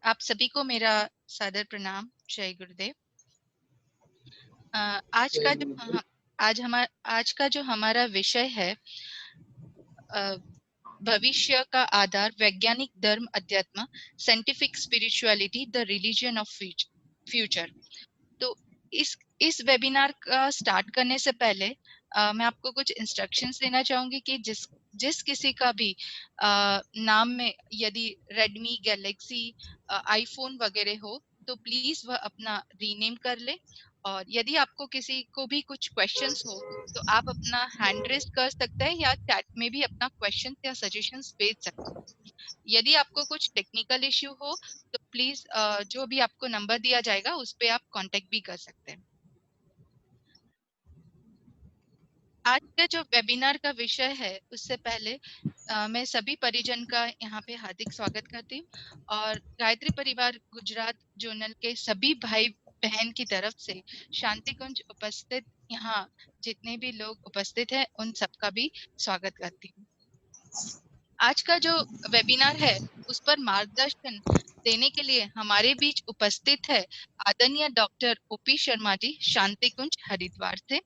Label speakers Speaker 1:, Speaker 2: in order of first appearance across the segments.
Speaker 1: आप सभी को मेरा सादर प्रणाम। जय गुरुदेव। आज का जो आज का जो हमारा विषय है, भविष्य का आधार वैज्ञानिक धर्म अध्यात्म, scientific spirituality, the religion of future. तो इस वेबिनार का स्टार्ट करने से पहले मैं आपको कुछ इंस्ट्रक्शंस देना चाहूंगी कि जिस किसी का भी नाम में यदि रेडमी, गैलेक्सी, आईफोन वगैरह हो तो प्लीज वह अपना रीनेम कर ले। और यदि आपको किसी को भी कुछ क्वेश्चंस हो तो आप अपना हैंड रेज कर सकते हैं या चैट में भी अपना क्वेश्चन या सजेशंस भेज सकते हैं। यदि आपको कुछ टेक्निकल इश्यू हो तो प्लीज जो भी आपको नंबर दिया जाएगा उस पे आप कांटेक्ट भी कर सकते हैं। आज का जो वेबिनार का विषय है उससे पहले मैं सभी परिजन का यहाँ पे हार्दिक स्वागत करती हूँ और गायत्री परिवार गुजरात जोनल के सभी भाई बहन की तरफ से शांति कुंज उपस्थित यहाँ जितने भी लोग उपस्थित हैं उन सबका भी स्वागत करती हूँ। आज का जो वेबिनार है उस पर मार्गदर्शन देने के लिए हमारे बीच उपस्थित है आदरणीय डॉक्टर ओपी शर्मा जी, शांति कुंज हरिद्वार से।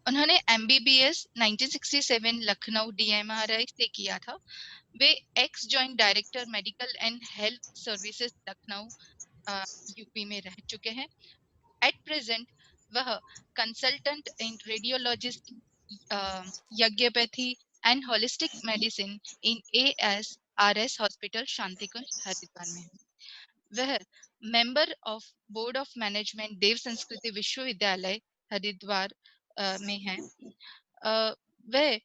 Speaker 1: उन्होंने MBBS 1967 लखनऊ DMRI से किया था। वे ex joint director medical and health services Lucknow UP में रह चुके हैं। एट प्रेजेंट वह कंसल्टेंट इन रेडियोलॉजिस्ट, यज्ञोपैथी and holistic medicine in ASRS hospital Shantikunj Haridwar में है। वह member of board of management Dev Sanskriti Vishwavidyalaya Haridwar में है। वह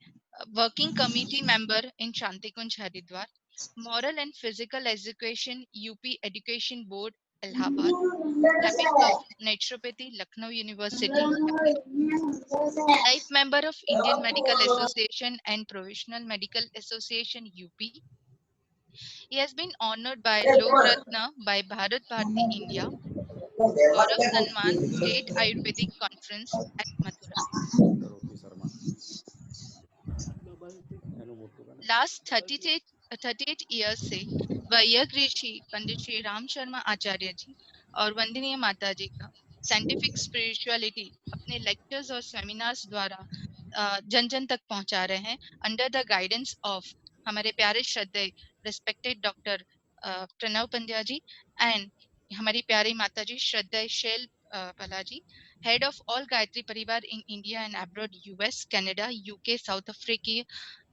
Speaker 1: working committee member in Shantikunj Haridwar, moral and physical education UP education board Allahabad, capital of naturopathy Lucknow university, life member of Indian medical association and provisional medical association UP. He has been honored by Lok Ratna by Bharat Bharati India, Gaurav Sanman State Ayurvedic Conference at Mathura. Last 38 years से वह यज्ञ ऋषि पंडित श्री राम शर्मा आचार्य जी और वंदनीय माता जी का scientific spirituality अपने lectures और seminars द्वारा जन जन तक पहुंचा रहे हैं अंडर द गाइडेंस ऑफ हमारे प्यारे श्रद्धेय respected doctor Pranav Pandya ji and हमारी प्यारी माता जी श्रद्धेय Shail Pala ji, head of all Gayatri Parivar in India and abroad, US, Canada, UK, South Africa,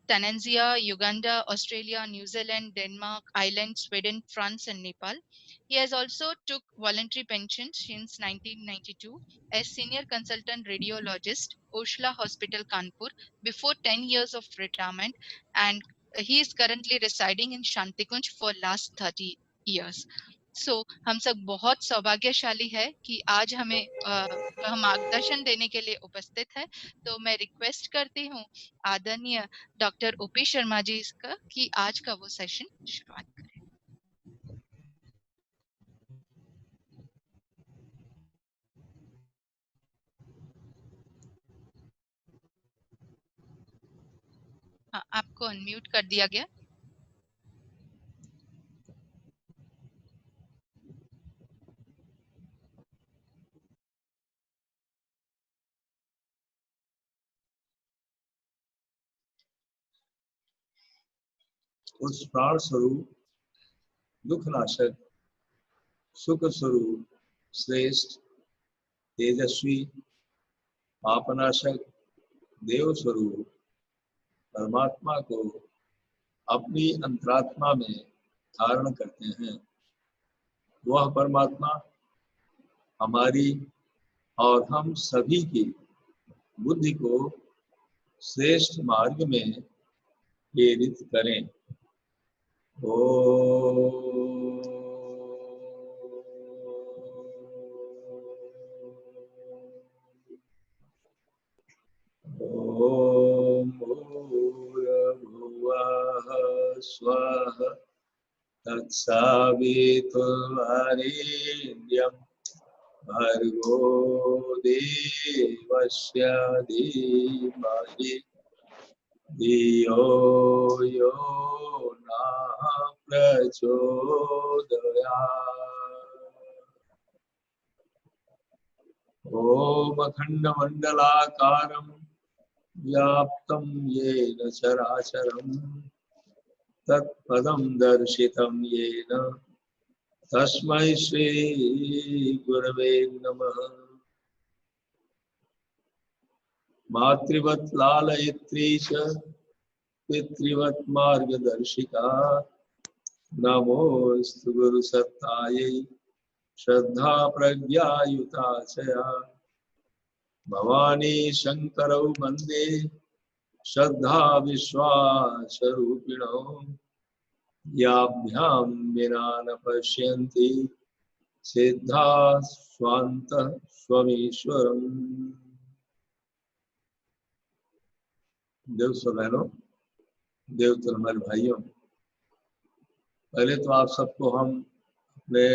Speaker 1: Tanzania, Uganda, Australia, New Zealand, Denmark, Ireland, Sweden, France, and Nepal. He has also took voluntary pension since 1992 as senior consultant radiologist, Oshla Hospital, Kanpur, before 10 years of retirement, and he is currently residing in Shantikunj for last 30 years. हम सब बहुत सौभाग्यशाली है कि आज हमें वह मार्गदर्शन देने के लिए उपस्थित है। तो मैं रिक्वेस्ट करती हूँ आदरणीय डॉक्टर ओपी शर्मा जी का कि आज का वो सेशन शुरुआत करें। हाँ, आपको अनम्यूट कर दिया गया।
Speaker 2: उस प्राण स्वरूप, दुख नाशक, सुख स्वरूप, श्रेष्ठ, तेजस्वी, पापनाशक, देव स्वरूप परमात्मा को अपनी अंतरात्मा में धारण करते हैं। वह परमात्मा हमारी और हम सभी की बुद्धि को श्रेष्ठ मार्ग में प्रेरित करें। ओम भूर्भुवः स्वः तत्सवितुर्वरेण्यं भर्गो देवस्य धीमहि धियो यो नः प्रचोदयात्। ॐ अखण्डमण्डलाकारं व्याप्तं येन चराचरं तत्पदं दर्शितं येन तस्मै श्री गुरवे नमः। मातृवत् लालयित्री च पितृवत् मार्गदर्शिका नमोस्तु गुरुसत्तायै श्रद्धा प्रज्ञायुताचया। भवानी शंकरौ वन्दे श्रद्धा विश्वासरूपिणौ याभ्यां विना न पश्यन्ति सिद्धा स्वान्तः स्वमीश्वरम्। देव बहनों, देवतर हमारे भाइयों, पहले तो आप सबको हम अपने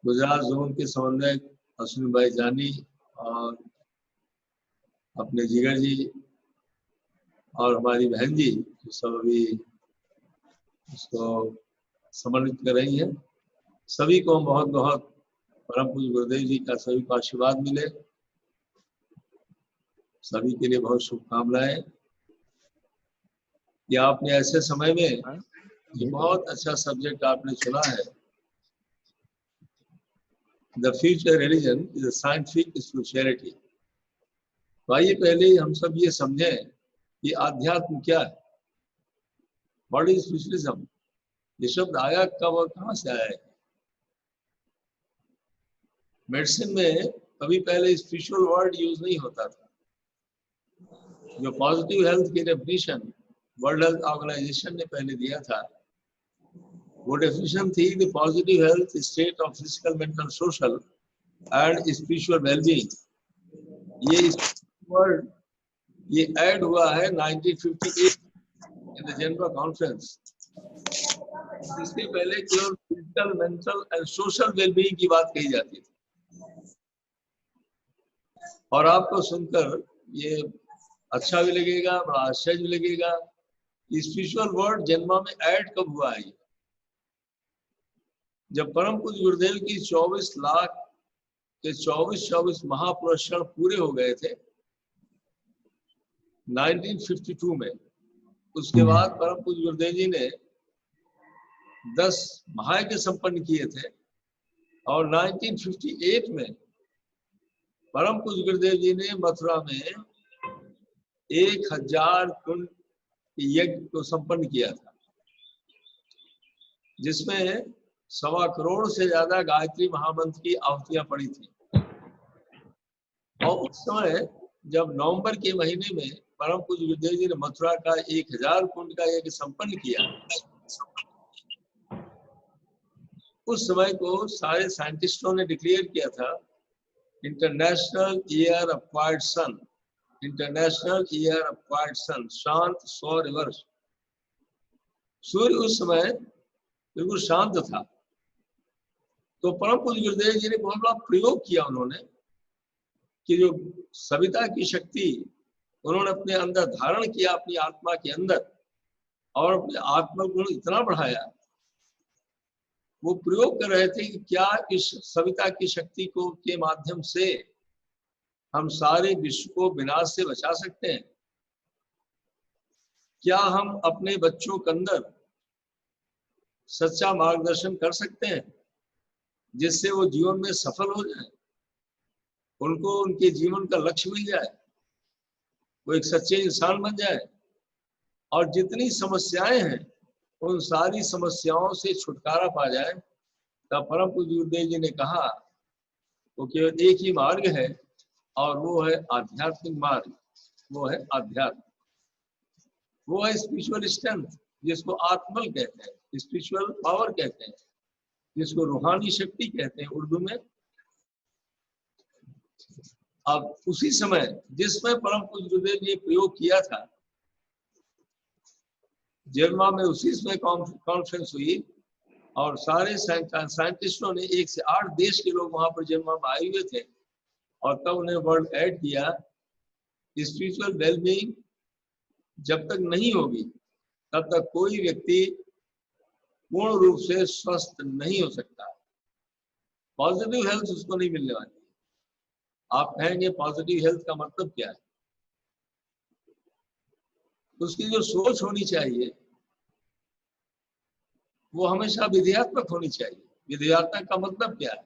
Speaker 2: गुजरात जोन के समन्वयक अश्विनी भाई जानी और अपने जिगर जी और हमारी बहन जी जो सब अभी उसको समन्वित कर रही है, सभी को बहुत बहुत परम पूज्य गुरुदेव जी का सभी को आशीर्वाद मिले। सभी के लिए बहुत शुभकामनाएं कि आपने ऐसे समय में ये बहुत अच्छा सब्जेक्ट आपने चुना है। The future religion is a scientific spirituality. तो आइए पहले हम सब ये समझें कि आध्यात्म क्या है। What is spiritualism? ये शब्द आया कब और कहां से आया है? मेडिसिन में कभी पहले स्पिरिचुअल वर्ड यूज नहीं होता था। जो पॉजिटिव हेल्थ की डेफिनेशन वर्ल्ड हेल्थ ऑर्गेनाइजेशन ने पहले दिया था, वो डेफिनेशन थी the positive health state of physical, mental, social and spiritual wellbeing. ये वर्ड ये ऐड हुआ है 1958 इन द जेनेवा कॉन्फ्रेंस। इससे पहले केवल physical, mental and social wellbeing की बात कही जाती थी। और आपको सुनकर ये अच्छा भी लगेगा, बड़ा आश्चर्य भी लगेगा। स्पिरिचुअल वर्ड जन्मा में ऐड कब हुआ है? जब परम पूज्य गुरुदेव की 24 लाख के 24 महापुरुषण पूरे हो गए थे 1952 में, उसके बाद परम पूज्य गुरुदेव जी ने 10 महायज्ञ संपन्न किए थे और 1958 में परम पूज्य गुरुदेव जी ने मथुरा में 1000 कुंड यज्ञ को संपन्न किया था, जिसमें 1.25 करोड़ से ज्यादा गायत्री महामंत्र की आहुतियां पड़ी थी। और उस समय जब नवंबर के महीने में परम पूज्य गुरुदेव जी ने मथुरा का 1000 कुंड का यज्ञ संपन्न किया, उस समय को सारे साइंटिस्टों ने डिक्लेयर किया था international year of quiet sun. International year of quiet sun, शांत सौर वर्ष। सूर्य उस समय बिल्कुल शांत था। तो परम पूज्य गुरुदेव जी ने बहुत बड़ा प्रयोग किया उन्होंने कि जो सविता की शक्ति उन्होंने अपने अंदर धारण किया, अपनी आत्मा के अंदर, और अपने आत्मा गुण इतना बढ़ाया। वो प्रयोग कर रहे थे कि क्या इस सविता की शक्ति को के माध्यम से हम सारे विश्व को विनाश से बचा सकते हैं? क्या हम अपने बच्चों के अंदर सच्चा मार्गदर्शन कर सकते हैं जिससे वो जीवन में सफल हो जाए, उनको उनके जीवन का लक्ष्य मिल जाए, वो एक सच्चे इंसान बन जाए, और जितनी समस्याएं हैं उन सारी समस्याओं से छुटकारा पा जाए? तब परम पूज्य गुरुदेव जी ने कहा वो केवल एक ही मार्ग है और वो है आध्यात्मिक मार्ग। वो है आध्यात्म, वो है स्पिरिचुअल स्ट्रेंथ, जिसको आत्मबल कहते हैं, स्पिरिचुअल पावर कहते हैं, जिसको रूहानी शक्ति कहते हैं उर्दू में। अब उसी समय जिसमें परम पूज्य गुरुदेव जी ने प्रयोग किया था, जेरमा में उसी में कॉन्फ्रेंस हुई और सारे साइंटिस्टों ने 1 से 8 देश के लोग वहां पर जेरमा में आए हुए थे और तब उन्हें वर्ड ऐड किया, स्पिरिचुअल वेलबींग जब तक नहीं होगी तब तक कोई व्यक्ति पूर्ण रूप से स्वस्थ नहीं हो सकता। पॉजिटिव हेल्थ उसको नहीं मिलने वाली। आप कहेंगे पॉजिटिव हेल्थ का मतलब क्या है? उसकी जो सोच होनी चाहिए वो हमेशा विधेयात्मक होनी चाहिए। विधेयात्मक का मतलब क्या है?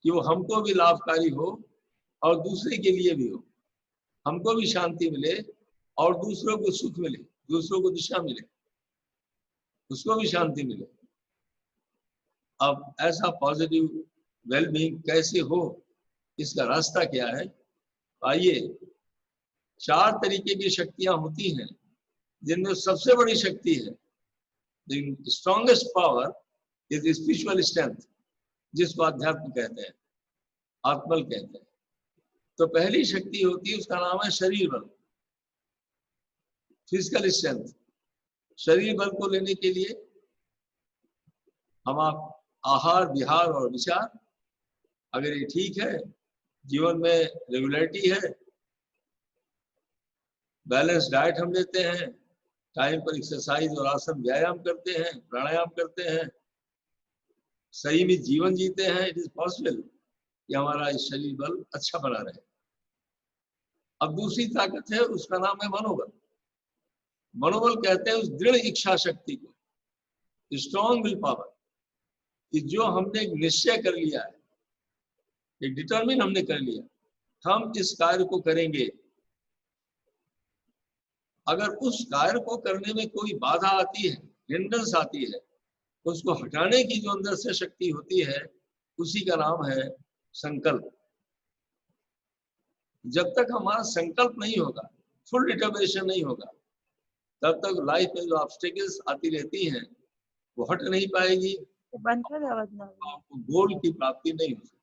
Speaker 2: कि वो हमको भी लाभकारी हो और दूसरे के लिए भी हो, हमको भी शांति मिले और दूसरों को सुख मिले, दूसरों को दिशा मिले, उसको भी शांति मिले। अब ऐसा पॉजिटिव वेलबींग कैसे हो, इसका रास्ता क्या है? आइए, 4 तरीके की शक्तियां होती हैं जिनमें सबसे बड़ी शक्ति है, the strongest power is spiritual strength, जिसको अध्यात्म कहते हैं, आत्मबल कहते हैं। तो पहली शक्ति होती है, उसका नाम है शरीर बल, फिजिकल स्ट्रेंथ। शरीर बल को लेने के लिए हम आप आहार विहार और विचार, अगर ये ठीक है, जीवन में रेगुलरिटी है, बैलेंस डाइट हम लेते हैं, टाइम पर एक्सरसाइज और आसन व्यायाम करते हैं, प्राणायाम करते हैं, सही में जीवन जीते हैं, इट इज पॉसिबल कि हमारा शरीर बल अच्छा बना रहे। अब दूसरी ताकत है, उसका नाम है मनोबल। मनोबल कहते हैं उस दृढ़ इच्छा शक्ति को, स्ट्रॉन्ग विल पावर, कि जो हमने एक निश्चय कर लिया है, एक डिटरमिन हमने कर लिया, हम इस कार्य को करेंगे। अगर उस कार्य को करने में कोई बाधा आती है, हिंड्रेंस आती है, तो उसको हटाने की जो अंदर से शक्ति होती है, उसी का नाम है संकल्प। जब तक हमारा संकल्प नहीं होगा, फुल डिटर्मिनेशन नहीं होगा, तब तक लाइफ में जो ऑब्स्टेकल्स आती रहती हैं वो हट नहीं पाएगी, आपको गोल की प्राप्ति नहीं हो सकती।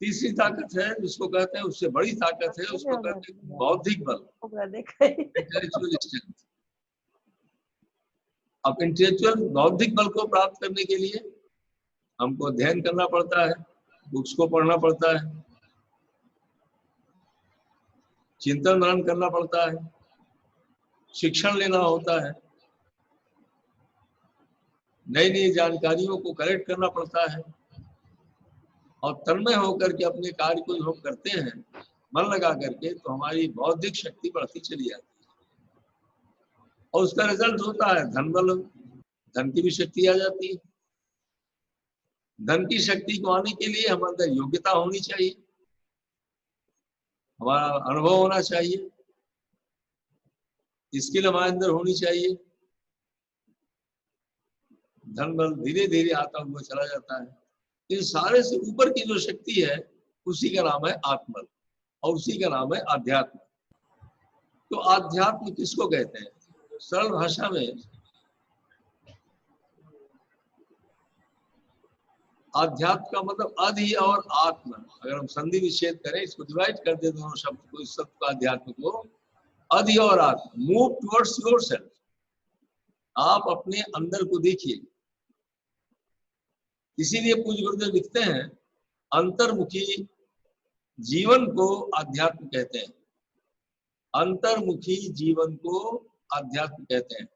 Speaker 2: तीसरी ताकत है जिसको कहते हैं, उससे बड़ी ताकत है, उसको कहते हैं बौद्धिक बल, इंटेलेक्चुअल स्ट्रेंथ। अब इंटेलेक्चुअल बौद्धिक बल को प्राप्त करने के लिए हमको अध्ययन करना पड़ता है, बुक्स को पढ़ना पड़ता है, चिंतन मनन करना पड़ता है, शिक्षण लेना होता है, नई नई जानकारियों को कलेक्ट करना पड़ता है और तन्मय होकर के अपने कार्य को हम करते हैं मन लगा करके, तो हमारी बौद्धिक शक्ति बढ़ती चली जाती है और उसका रिजल्ट होता है धन बल। धन की भी शक्ति आ जाती है। धन की शक्ति को आने के लिए हमारे अंदर योग्यता होनी चाहिए, हमारा अनुभव होना चाहिए, स्किल हमारे अंदर होनी चाहिए। धन बल धीरे धीरे आता हुआ चला जाता है। इन सारे से ऊपर की जो शक्ति है उसी का नाम है आत्मबल और उसी का नाम है आध्यात्म। तो आध्यात्म किसको कहते हैं? सरल भाषा में आध्यात्म का मतलब अधि और आत्म। अगर हम संधि विच्छेद करें, इसको डिवाइड कर दे दोनों शब्द को, इस शब्द का अध्यात्म को, अधि और आत्म, मूव टुवर्ड्स योरसेल्फ। आप अपने अंदर को देखिए। इसीलिए पूज्य गुरुदेव लिखते हैं, अंतर्मुखी जीवन को अध्यात्म कहते हैं। अंतर्मुखी जीवन को अध्यात्म कहते हैं।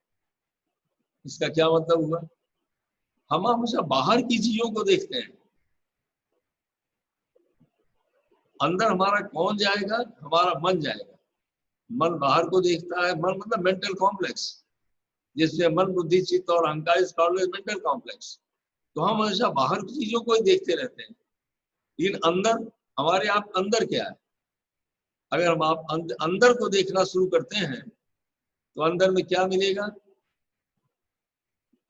Speaker 2: इसका क्या मतलब हुआ? हम हमेशा बाहर की चीजों को देखते हैं, अंदर हमारा कौन जाएगा? हमारा मन जाएगा। मन बाहर को देखता है। मन मतलब मेंटल कॉम्प्लेक्स, जिसमें मन बुद्धि चित्त और अहंकार, इज कॉल्ड मेंटल कॉम्प्लेक्स। तो हम हमेशा बाहर की चीजों को ही देखते रहते हैं, लेकिन अंदर हमारे आप अंदर क्या है? अगर हम आप अंदर को देखना शुरू करते हैं तो अंदर में क्या मिलेगा?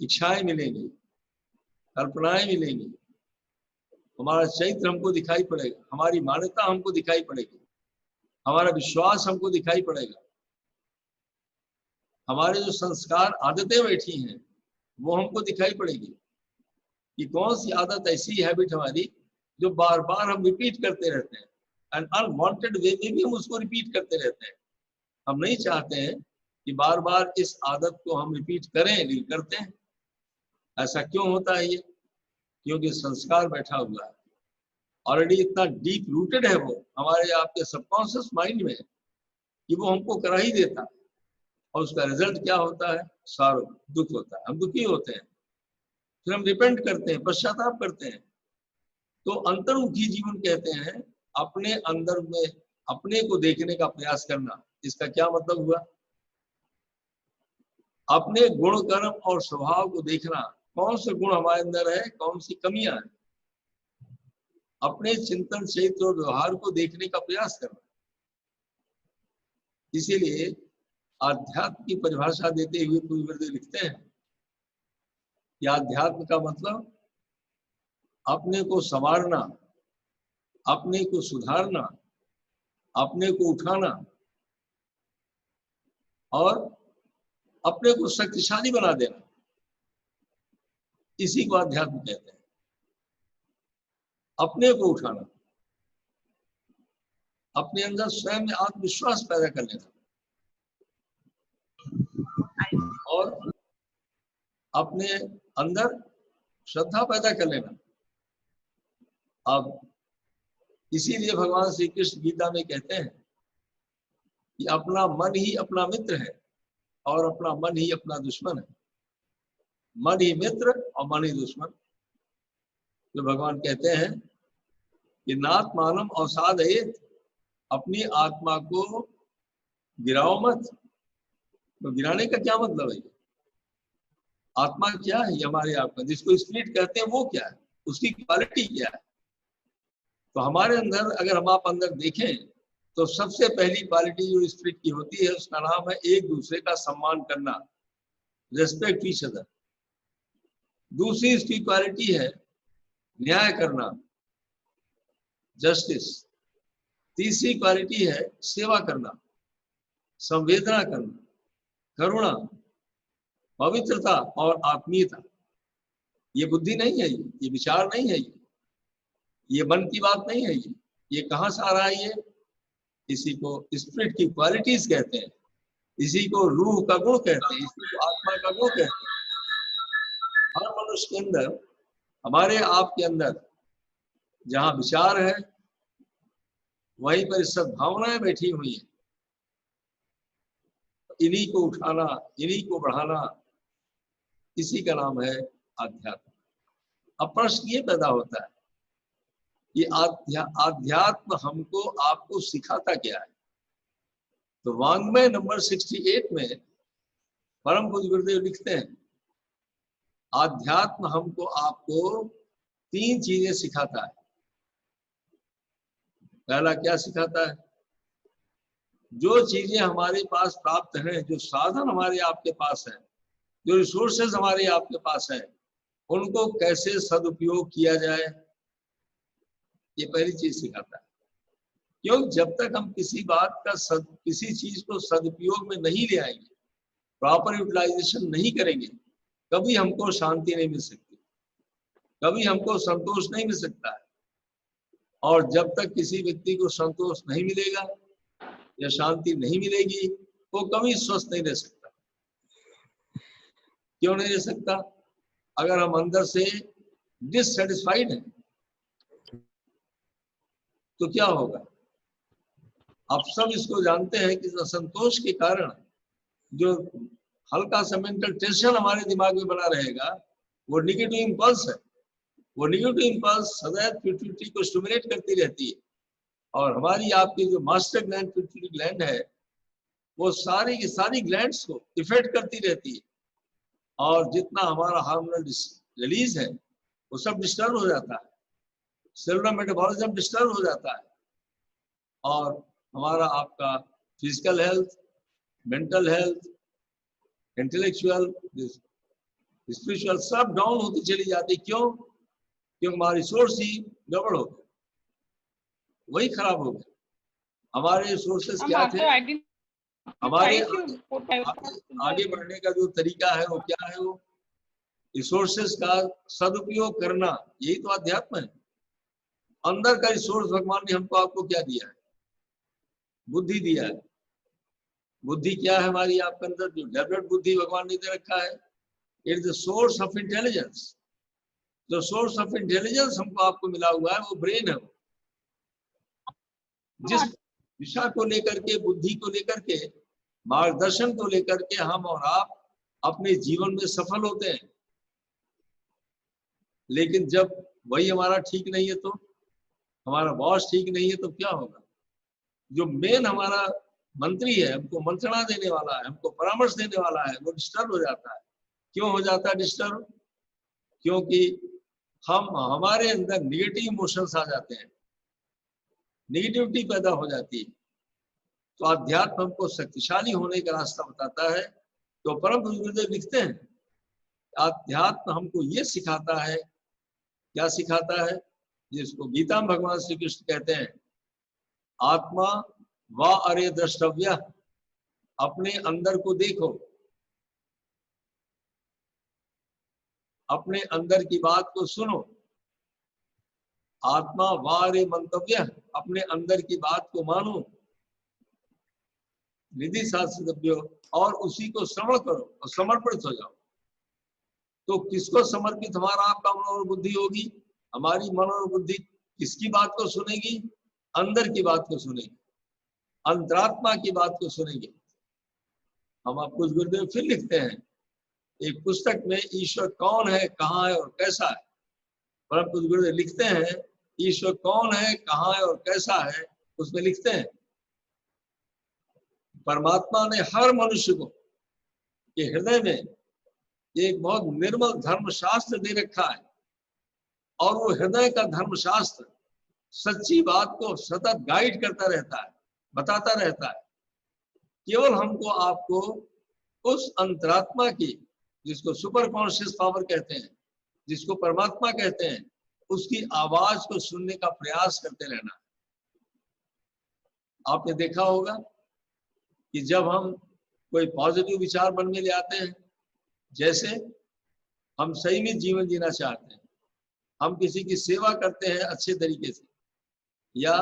Speaker 2: इच्छाएं मिलेंगी, कल्पनाएं मिलेंगी, हमारा चरित्र हमको दिखाई पड़ेगा, हमारी मान्यता हमको दिखाई पड़ेगी, हमारा विश्वास हमको दिखाई पड़ेगा, हमारे जो संस्कार आदतें बैठी हैं वो हमको दिखाई पड़ेगी कि कौन सी आदत ऐसी हैबिट हमारी जो बार बार हम रिपीट करते रहते हैं, एंड अनवांटेड वे में भी हम उसको रिपीट करते रहते हैं। हम नहीं चाहते हैं कि बार बार इस आदत को हम रिपीट करें, लेकिन करते हैं। ऐसा क्यों होता है ये? क्योंकि संस्कार बैठा हुआ है, ऑलरेडी इतना डीप रूटेड है वो हमारे आपके सबकॉन्शियस माइंड में कि वो हमको करा ही देता है। और उसका रिजल्ट क्या होता है? सारो, दुख होता है, हम दुखी होते हैं, फिर हम रिपेंट करते हैं, पश्चाताप करते हैं। तो अंतर्मुखी जीवन कहते हैं अपने अंदर में अपने को देखने का प्रयास करना। इसका क्या मतलब हुआ? अपने गुण कर्म और स्वभाव को देखना, कौन से गुण हमारे अंदर है, कौन सी कमियां हैं, अपने चिंतन क्षेत्र और व्यवहार को देखने का प्रयास करना। इसीलिए आध्यात्म की परिभाषा देते हुए पूज्य गुरुदेव लिखते हैं कि आध्यात्म का मतलब अपने को संवारना, अपने को सुधारना, अपने को उठाना और अपने को शक्तिशाली बना देना, इसी को अध्यात्म कहते हैं। अपने को उठाना, अपने अंदर स्वयं में आत्मविश्वास पैदा कर लेना और अपने अंदर श्रद्धा पैदा कर लेना। अब इसीलिए भगवान श्री कृष्ण गीता में कहते हैं कि अपना मन ही अपना मित्र है और अपना मन ही अपना दुश्मन है। मन ही मित्र और मन ही दुश्मन। जो भगवान कहते हैं कि नात्मानम अवसादयेत, अपनी आत्मा को गिराओ मत। तो गिराने का क्या मतलब है? आत्मा क्या है? हमारे आत्मा जिसको स्पिरिट कहते हैं वो क्या है, उसकी क्वालिटी क्या है? तो हमारे अंदर अगर हम आप अंदर देखें तो सबसे पहली क्वालिटी जो स्पिरिट की होती है उसका नाम है एक दूसरे का सम्मान करना, रेस्पेक्ट ईच अदर। दूसरी इसकी क्वालिटी है न्याय करना, जस्टिस। तीसरी क्वालिटी है सेवा करना, संवेदना करना, करुणा, पवित्रता और आत्मीयता। ये बुद्धि नहीं है, ये विचार नहीं है, ये मन की बात नहीं है। ये कहाँ से आ रहा है? ये इसी को स्पिरिट की क्वालिटीज कहते हैं, इसी को रूह का गुण कहते हैं, इसी को आत्मा का गुण कहते हैं। हर मनुष्य के अंदर, हमारे आप के अंदर जहाँ विचार है वहीं पर सद्भावनाएं बैठी हुई है। इन्हीं को उठाना, इन्हीं को बढ़ाना, इसी का नाम है आध्यात्म। अब प्रश्न ये पैदा होता है कि आध्यात्म हमको आपको सिखाता क्या है? तो वांग्मय नंबर 68 में परम पूज्य गुरुदेव लिखते हैं आध्यात्म हमको आपको 3 चीजें सिखाता है। पहला क्या सिखाता है? जो चीजें हमारे पास प्राप्त हैं, जो साधन हमारे आपके पास है, जो रिसोर्सेज हमारे आपके पास है, उनको कैसे सदुपयोग किया जाए, ये पहली चीज सिखाता है। क्योंकि जब तक हम किसी बात का किसी चीज को सदुपयोग में नहीं ले आएंगे, प्रॉपर यूटिलाइजेशन नहीं करेंगे, कभी हमको शांति नहीं मिल सकती, कभी हमको संतोष नहीं मिल सकता है। और जब तक किसी व्यक्ति को संतोष नहीं मिलेगा या शांति नहीं मिलेगी, वो कभी स्वस्थ नहीं रह सकता। क्यों नहीं रह सकता? अगर हम अंदर से डिससेटिस्फाइड हैं तो क्या होगा? आप सब इसको जानते हैं कि असंतोष के कारण जो हल्का सा मेंटल टेंशन हमारे दिमाग में बना रहेगा, वो निगेटिव इंपल्स है। वो निगेटिव इंपल्स सदैव पिट्यूटरी को स्टिमुलेट करती रहती है और हमारी आपकी जो मास्टर ग्लैंड पिट्यूटरी ग्लैंड है, वो सारी की सारी ग्लैंड्स को इफेक्ट करती रहती है और जितना हमारा हार्मोनल रिलीज है वो सब डिस्टर्ब हो जाता है, सेलुलर मेटाबॉलिज्म डिस्टर्ब हो जाता है और हमारा आपका physical health, mental health, intellectual, spiritual सब डाउन होती चली जाती। क्यों? क्योंकि हमारी सोर्स ही गड़बड़ हो गए, वही खराब हो गए। हमारे रिसोर्सेस क्या थे? हमारे आगे बढ़ने का जो तरीका है वो क्या है? वो रिसोर्सेस का सदुपयोग करना, यही तो अध्यात्म है। अंदर का रिसोर्स भगवान ने हमको आपको क्या दिया है? बुद्धि दिया है, बुद्धि क्या है हमारी आपके अंदर? जो डेवलप्ड बुद्धि भगवान ने दे रखा है, it is the source of intelligence. जो सोर्स ऑफ इंटेलिजेंस हमको आपको मिला हुआ है वो ब्रेन है। जिस दिशा को लेकर के, बुद्धि को लेकर के, मार्गदर्शन को लेकर के हम और आप अपने जीवन में सफल होते हैं। लेकिन जब वही हमारा ठीक नहीं है, तो हमारा बॉस ठीक नहीं है, तो क्या होगा? जो मेन हमारा मंत्री है, हमको मंत्रणा देने वाला है, हमको परामर्श देने वाला है, वो डिस्टर्ब हो जाता है। क्यों हो जाता है डिस्टर्ब? क्योंकि हमारे अंदर निगेटिव इमोशंस आ जाते हैं, निगेटिविटी पैदा हो जाती है। तो अध्यात्म हमको शक्तिशाली होने का रास्ता बताता है। तो परम पूज्य गुरुदेव लिखते हैं, अध्यात्म हमको ये सिखाता है। क्या सिखाता है? जिसको गीता में भगवान श्री कृष्ण कहते हैं, आत्मा वा अरे द्रष्टव्य, अपने अंदर को देखो, अपने अंदर की बात को सुनो। आत्मा वा अरे मंतव्य, अपने अंदर की बात को मानो। निधि शास्त्रव्यो, और उसी को श्रवण करो और समर्पित हो जाओ। तो किसको समर्पित हमारा आपका मन और बुद्धि होगी? हमारी मन और बुद्धि किसकी बात को सुनेगी? अंदर की बात को सुनेगी, अंतरात्मा की बात को सुनेगी। हम आपको गुरुदेव फिर लिखते हैं एक पुस्तक में, ईश्वर कौन है, कहाँ है और कैसा है। परम पूज्य गुरुदेव लिखते हैं, ईश्वर कौन है, कहाँ है और कैसा है। उसमें लिखते हैं, परमात्मा ने हर मनुष्य को के हृदय में एक बहुत निर्मल धर्मशास्त्र दे रखा है, और वो हृदय का धर्मशास्त्र सच्ची बात को सतत गाइड करता रहता है, बताता रहता है। केवल हमको आपको उस अंतरात्मा की, जिसको सुपर कॉन्शियस पावर कहते हैं, जिसको परमात्मा कहते हैं, उसकी आवाज को सुनने का प्रयास करते रहना। आपने देखा होगा कि जब हम कोई पॉजिटिव विचार मन में ले आते हैं, जैसे हम सही में जीवन जीना चाहते हैं, हम किसी की सेवा करते हैं अच्छे तरीके से, या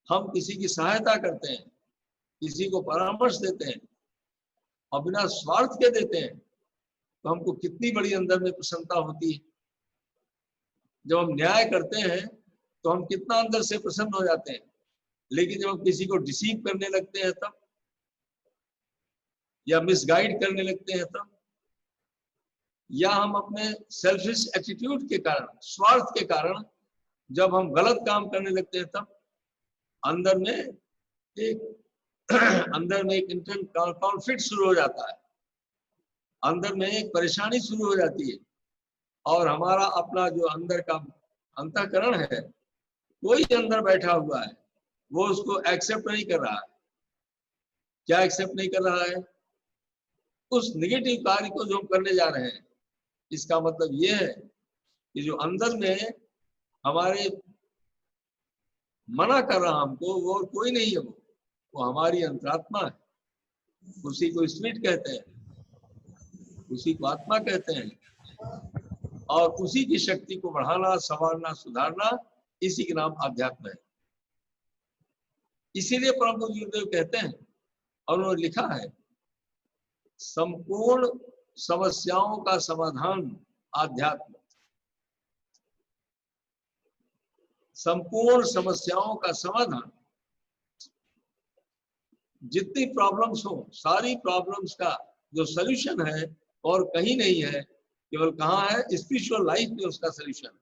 Speaker 2: हम किसी की सहायता करते हैं, किसी को परामर्श देते हैं और बिना स्वार्थ के देते हैं, तो हमको कितनी बड़ी अंदर में प्रसन्नता होती है। जब हम न्याय करते हैं तो हम कितना अंदर से प्रसन्न हो जाते हैं। लेकिन जब हम किसी को डिसीव करने लगते हैं तब, या मिसगाइड करने लगते हैं तब, या हम अपने सेल्फिश एटीट्यूड के कारण, स्वार्थ के कारण जब हम गलत काम करने लगते हैं, तब अंदर में एक इंटरनल कॉन्फ्लिक्ट शुरू हो जाता है, अंदर में एक परेशानी शुरू हो जाती है। और हमारा अपना जो अंदर का अंतःकरण है, कोई अंदर बैठा हुआ है, वो उसको एक्सेप्ट नहीं कर रहा है। क्या एक्सेप्ट नहीं कर रहा है? उस निगेटिव कार्य को जो हम करने जा रहे हैं। इसका मतलब ये है कि जो अंदर में हमारे मना कर रहा हमको, वो कोई नहीं है, वो हमारी अंतरात्मा है। उसी को स्पिरिट कहते हैं, उसी को आत्मा कहते हैं, और उसी की शक्ति को बढ़ाना, संवारना, सुधारना, इसी के नाम अध्यात्म है। इसीलिए परम पूज्य गुरुदेव कहते हैं, और उन्होंने लिखा है, संपूर्ण समस्याओं का समाधान आध्यात्म। संपूर्ण समस्याओं का समाधान, जितनी प्रॉब्लम्स हो, सारी प्रॉब्लम्स का जो सलूशन है और कहीं नहीं है, केवल कहाँ है? स्पिरिचुअल लाइफ में उसका सलूशन है,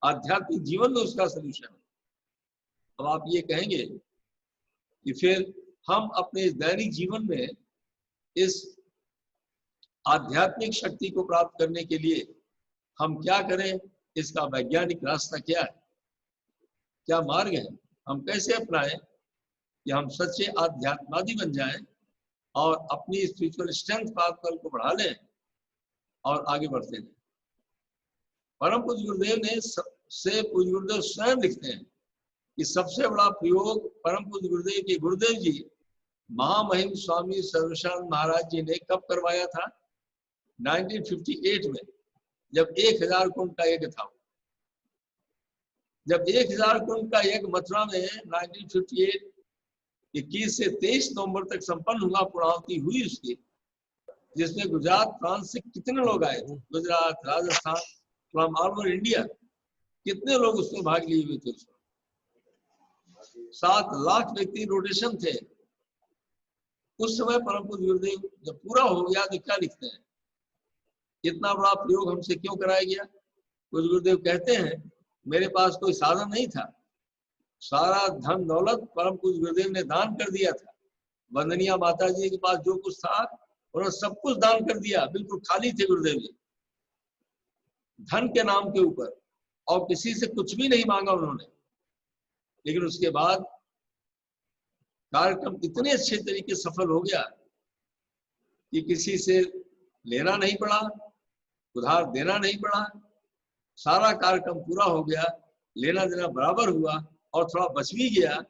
Speaker 2: आध्यात्मिक जीवन में उसका सलूशन है। अब आप ये कहेंगे कि फिर हम अपने दैनिक जीवन में इस आध्यात्मिक शक्ति को प्राप्त करने के लिए हम क्या करें? इसका वैज्ञानिक रास्ता क्या है, क्या मार्ग है, हम कैसे अपनाएं कि हम सच्चे आध्यात्मादि बन जाएं और अपनी स्पिरिचुअल स्ट्रेंथ पावर को बढ़ा लें और आगे बढ़ते हैं। परम पूज्य गुरुदेव ने पूज्य गुरुदेव स्वयं लिखते हैं कि सबसे बड़ा प्रयोग परम पूज्य गुरुदेव के गुरुदेव जी महामहिम स्वामी सर्वशानंद महाराज जी ने कब करवाया था? 1958 में, जब 1000 कुंड का यज्ञ था। जब 1000 कुंड का यज्ञ मथुरा में 1958 21 से 23 नवंबर तक संपन्न हुआ, पूर्णाहुति हुई उसकी, जिसमें गुजरात प्रांत से कितने लोग आए थे, Gujarat, Rajasthan, from all over India, कितने लोग उसमें भाग लिए हुए थे। 7 लाख व्यक्ति रोटेशन थे उस समय। परम पूज्य गुरुदेव जब पूरा हो गया तो क्या लिखते हैं, इतना बड़ा प्रयोग हमसे क्यों कराया गया। पूज्य गुरुदेव कहते हैं मेरे पास कोई साधन नहीं था, सारा धन दौलत परम पूज्य गुरुदेव ने दान कर दिया था। वंदनीय माता जी के पास जो कुछ था उन्होंने सब कुछ दान कर दिया, बिल्कुल खाली थे गुरुदेव जी धन के नाम के ऊपर, और किसी से कुछ भी नहीं मांगा उन्होंने। लेकिन उसके बाद कार्यक्रम इतने अच्छे तरीके से सफल हो गया कि किसी से लेना नहीं पड़ा, उधार देना नहीं पड़ा, सारा कार्यक्रम पूरा हो गया, लेना देना बराबर हुआ और थोड़ा बच भी गया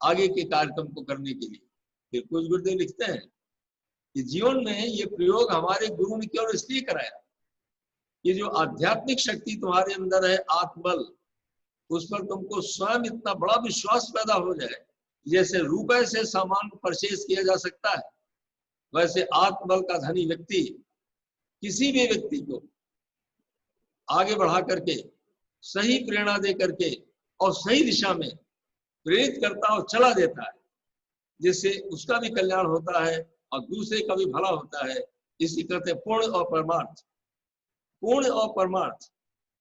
Speaker 2: आगे के कार्यक्रम को करने के लिए। फिर कुछ गुरुदेव लिखते हैं कि जीवन में ये प्रयोग हमारे गुरु ने केवल इसलिए कराया, ये जो आध्यात्मिक शक्ति तुम्हारे अंदर है, आत्मबल, उस पर तुमको स्वयं इतना बड़ा विश्वास पैदा हो जाए, जैसे रुपए से सामान को परचेज किया जा सकता है, वैसे आत्मबल का धनी व्यक्ति किसी भी व्यक्ति को आगे बढ़ा करके, सही प्रेरणा दे करके और सही दिशा में प्रेरित करता और चला देता है, जिससे उसका भी कल्याण होता है और दूसरे का भी भला होता है। इसी कहते हैं पूर्ण और परमार्थ। पूर्ण और परमार्थ,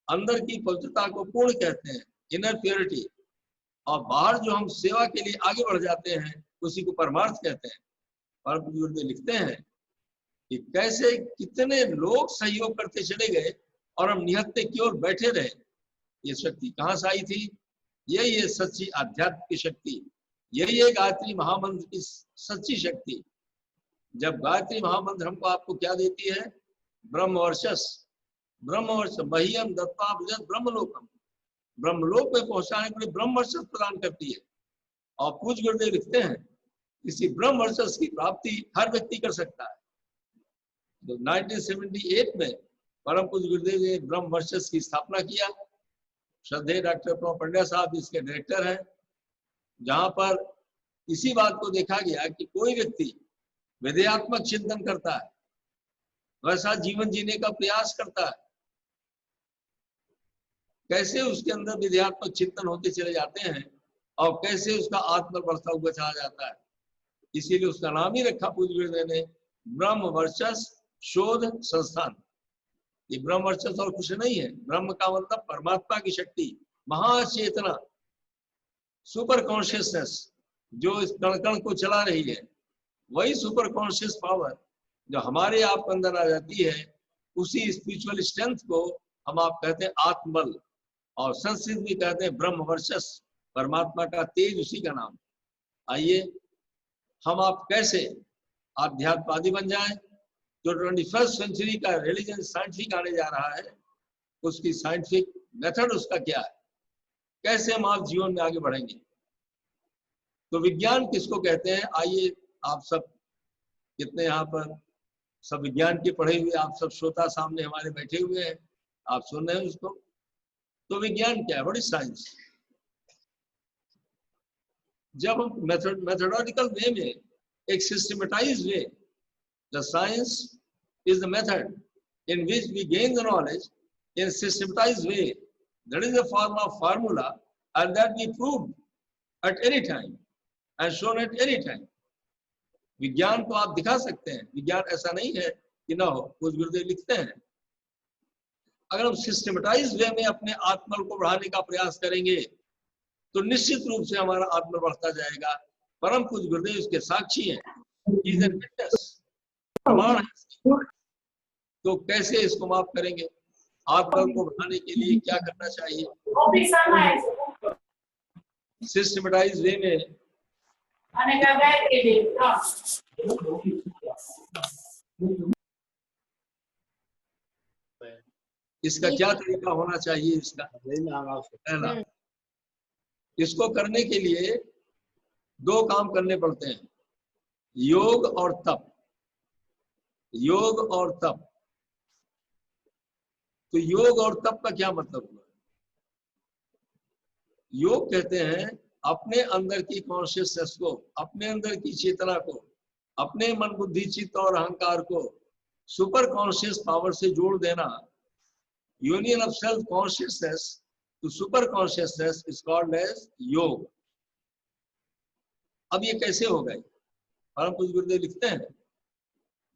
Speaker 2: अंदर की पवित्रता को पूर्ण कहते हैं, इनर प्योरिटी, और बाहर जो हम सेवा के लिए आगे बढ़ जाते हैं उसी को परमार्थ कहते हैं। परम पूज्य गुरुदेव लिखते हैं कि कैसे कितने लोग सहयोग करते चले गए और हम निहत्ते की ओर बैठे रहे। ये शक्ति कहाँ से आई थी? यही है सच्ची आध्यात्म की शक्ति, यही है गायत्री महामंत्र की सच्ची शक्ति। जब गायत्री महामंत्र हमको आपको क्या देती है? ब्रह्म वर्चस्व, ब्रह्म वर्चस्व, मह्यम दत्ता भजत ब्रह्मलोकम, ब्रह्मलोक में पहुंचाने के लिए ब्रह्म वर्चस्व प्रदान करती है। और पूज्य गुरुदेव लिखते हैं इसी ब्रह्म वर्चस्व की प्राप्ति हर व्यक्ति कर सकता है। तो 1978 में परम पूज्य गुरुदेव ने ब्रह्म वर्चस्व की स्थापना किया। श्रद्धेय डॉक्टर प्रणव पंड्या साहब इसके डायरेक्टर हैं, जहां पर इसी बात को देखा गया कि कोई व्यक्ति विधेयात्मक चिंतन करता है, वैसा जीवन जीने का प्रयास करता है, कैसे उसके अंदर विधेयात्मक चिंतन होते चले जाते हैं और कैसे उसका आत्मा बढ़ता हुआ चला जाता है। इसीलिए उसका नाम ही रखा पूज्य गुरुदेव ने ब्रह्म वर्चस्व शोध संस्थान। ये ब्रह्म वर्चस्व और कुछ नहीं है। ब्रह्म का मतलब परमात्मा की शक्ति, महाचेतना, सुपर कॉन्शियसनेस जो इस कण कण को चला रही है, वही सुपर कॉन्शियस पावर जो हमारे आप के अंदर आ जाती है, उसी स्पिरिचुअल स्ट्रेंथ को हम आप कहते हैं आत्मबल, और संस्कृत भी कहते हैं ब्रह्म वर्चस्व, परमात्मा का तेज, उसी का नाम। आइए हम आप कैसे आध्यात्मवादी बन जाएं। जो 21st सेंचुरी का रिलीजन साइंटिफिक आने जा रहा है, उसकी साइंटिफिक मेथड उसका क्या है, कैसे हम आप जीवन में आगे बढ़ेंगे। तो विज्ञान किसको कहते हैं? आइए आप सब कितने यहाँ पर सब विज्ञान के पढ़े हुए आप सब श्रोता सामने हमारे बैठे हुए हैं, आप सुन रहे हैं उसको। तो विज्ञान क्या है? What is science? जब हम मेथोडोलॉजिकल वे में, एक systematised way, the science is the method in which we gain the knowledge in a systematized way. That is the form of formula, and that we proved at any time and shown at any time. विज्ञान को आप दिखा सकते हैं, विज्ञान ऐसा नहीं है कि ना हो। कुछ गुरुदेव लिखते हैं अगर हम सिस्टमेटाइज वे में अपने आत्मबल को बढ़ाने का प्रयास करेंगे तो निश्चित रूप से हमारा आत्मबल बढ़ता जाएगा। परम पूज्य गुरुदेव इसके साक्षी हैं, प्रमाण है। तो कैसे इसको माफ करेंगे? आत्मबल को बढ़ाने के लिए क्या करना चाहिए? सिस्टमेटाइज वे में इसका क्या तरीका होना चाहिए? इसका इसको करने के लिए 2 काम करने पड़ते हैं, योग और तप। योग और तप। तो योग और तप का क्या मतलब हुआ? योग कहते हैं अपने अंदर की कॉन्शियसनेस को, अपने अंदर की चेतना को, अपने मन बुद्धि चित्त और अहंकार को सुपर कॉन्शियस पावर से जोड़ देना, union of self consciousness to super consciousness is called as yoga. अब ये कैसे होगा? परम पूज्य गुरुदेव लिखते हैं,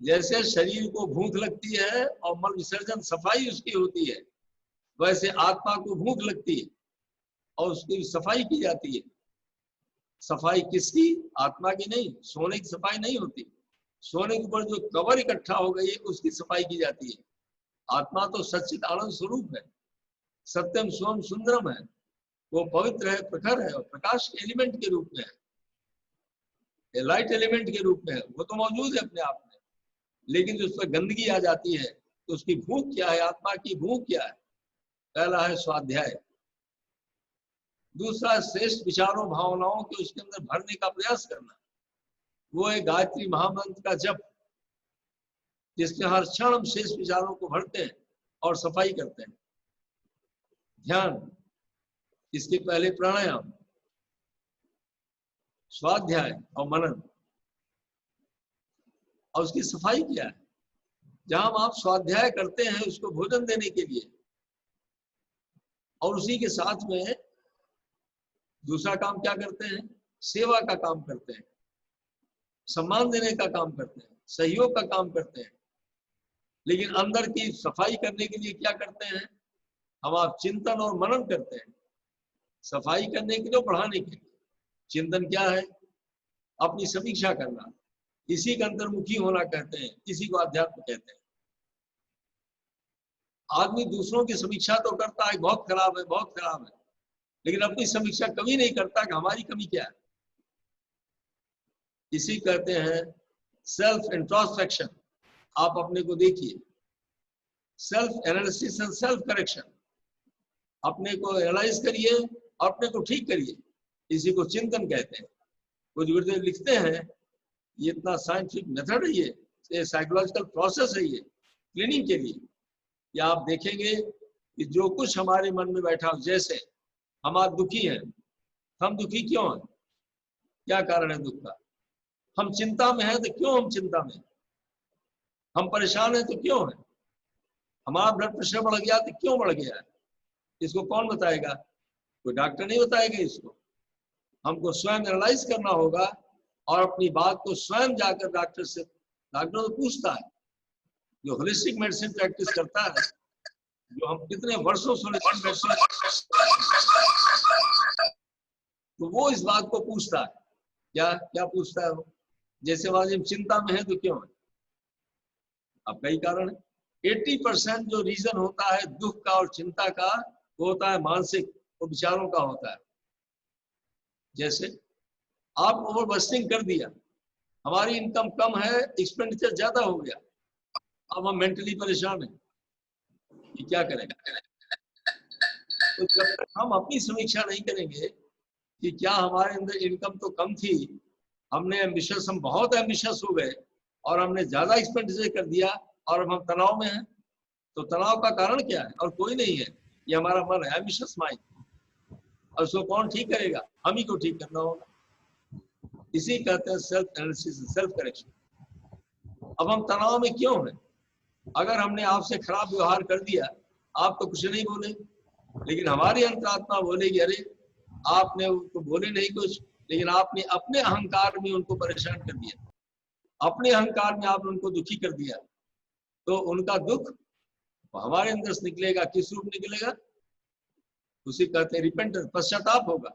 Speaker 2: जैसे शरीर को भूख लगती है और मल विसर्जन सफाई उसकी होती है, वैसे आत्मा को भूख लगती है और उसकी सफाई की जाती है। सफाई किसकी? आत्मा की नहीं। सोने की सफाई नहीं होती। सोने के ऊपर जो कवर इकट्ठा हो गई है उसकी सफाई की जाती है। आत्मा तो सच्चित आनंद स्वरूप है, सत्यम स्वयं सुंदरम है, वो पवित्र है, प्रखर है और प्रकाश के एलिमेंट के रूप में है, लाइट एलिमेंट के रूप में है, वो तो मौजूद है अपने आप में। लेकिन जो उस पर गंदगी आ जाती है तो उसकी भूख क्या है? आत्मा की भूख क्या है? पहला है स्वाध्याय, दूसरा श्रेष्ठ विचारों भावनाओं के उसके अंदर भरने का प्रयास करना, वो है गायत्री महामंत्र का जप, जिसमें हर क्षण हम श्रेष्ठ विचारों को भरते हैं और सफाई करते हैं। ध्यान, इसके पहले प्राणायाम, स्वाध्याय और मनन, और उसकी सफाई क्या है? जहां आप स्वाध्याय करते हैं उसको भोजन देने के लिए, और उसी के साथ में दूसरा काम क्या करते हैं? सेवा का काम करते हैं, सम्मान देने का काम करते हैं, सहयोग का काम करते हैं। लेकिन अंदर की सफाई करने के लिए क्या करते हैं? हम आप चिंतन और मनन करते हैं, सफाई करने के लिए, बढ़ाने के लिए। चिंतन क्या है? अपनी समीक्षा करना, इसी का अंतर्मुखी होना कहते हैं, इसी को अध्यात्म कहते हैं। आदमी दूसरों की समीक्षा तो करता है, बहुत खराब है, बहुत खराब है, लेकिन अपनी समीक्षा कभी नहीं करता कि हमारी कमी क्या है। इसी कहते हैं सेल्फ इंट्रोस्पेक्शन। आप अपने को देखिए, self analysis and self correction. अपने को एनालाइज करिए और अपने को ठीक करिए, इसी को चिंतन कहते हैं। कुछ गुरुदेव लिखते हैं, ये इतना साइंटिफिक मेथड है, ये साइकोलॉजिकल प्रोसेस है, ये क्लीनिंग के लिए। या आप देखेंगे कि जो कुछ हमारे मन में बैठा हो, जैसे हम आज दुखी हैं, हम दुखी क्यों हैं? क्या कारण है दुख का? हम चिंता में हैं तो क्यों हम चिंता में? हम परेशान हैं तो क्यों हैं? हमारा ब्लड प्रेशर बढ़ गया तो क्यों बढ़ गया है? इसको कौन बताएगा? कोई डॉक्टर नहीं बताएगा इसको। हमको स्वयं एनालाइज करना होगा और अपनी बात को स्वयं जाकर डॉक्टर से, डॉक्टर तो पूछता है, जो होलिस्टिक मेडिसिन प्रैक्टिस करता है, जो हम कितने वर्षों से होलिस्टिक मेडिसिन, तो वो इस बात को पूछता है। क्या क्या पूछता है वो? जैसे मान लीजिए चिंता में है तो क्यों है? अब कई कारण है। 80% जो रीजन होता है दुख का और चिंता का, वो होता है मानसिक, वो विचारों का होता है। जैसे आप ओवर बस्टिंग कर दिया, हमारी इनकम कम है, एक्सपेंडिचर ज्यादा हो गया, अब हम मेंटली परेशान हैं, ये क्या करेंगे? तो जब तक हम अपनी समीक्षा नहीं करेंगे कि क्या हमारे अंदर इनकम तो कम थी, हमने एम्बिशियस, हम बहुत एम्बिशियस हो गए और हमने ज्यादा एक्सपेंडिचर कर दिया और अब हम तनाव में हैं, तो तनाव का कारण क्या है? और कोई नहीं है, ये हमारा मन है, एम्बिशियस माइंड। और उसको कौन ठीक करेगा? हम ही को ठीक करना होगा। इसी कहते हैं सेल्फ एनालिसिस, सेल्फ करेक्शन। अब हम तनाव में क्यों हैं? अगर हमने आपसे खराब व्यवहार कर दिया, आप तो कुछ नहीं बोले, लेकिन हमारी अंतरात्मा बोलेगी, अरे आपने उनको बोले नहीं कुछ, लेकिन आपने अपने अहंकार में उनको परेशान कर दिया, अपने अहंकार में आपने उनको दुखी कर दिया। तो उनका दुख हमारे अंदर से निकलेगा, किस रूप निकलेगा? उसी कहते हैं रिपेंटेंस, पश्चाताप होगा।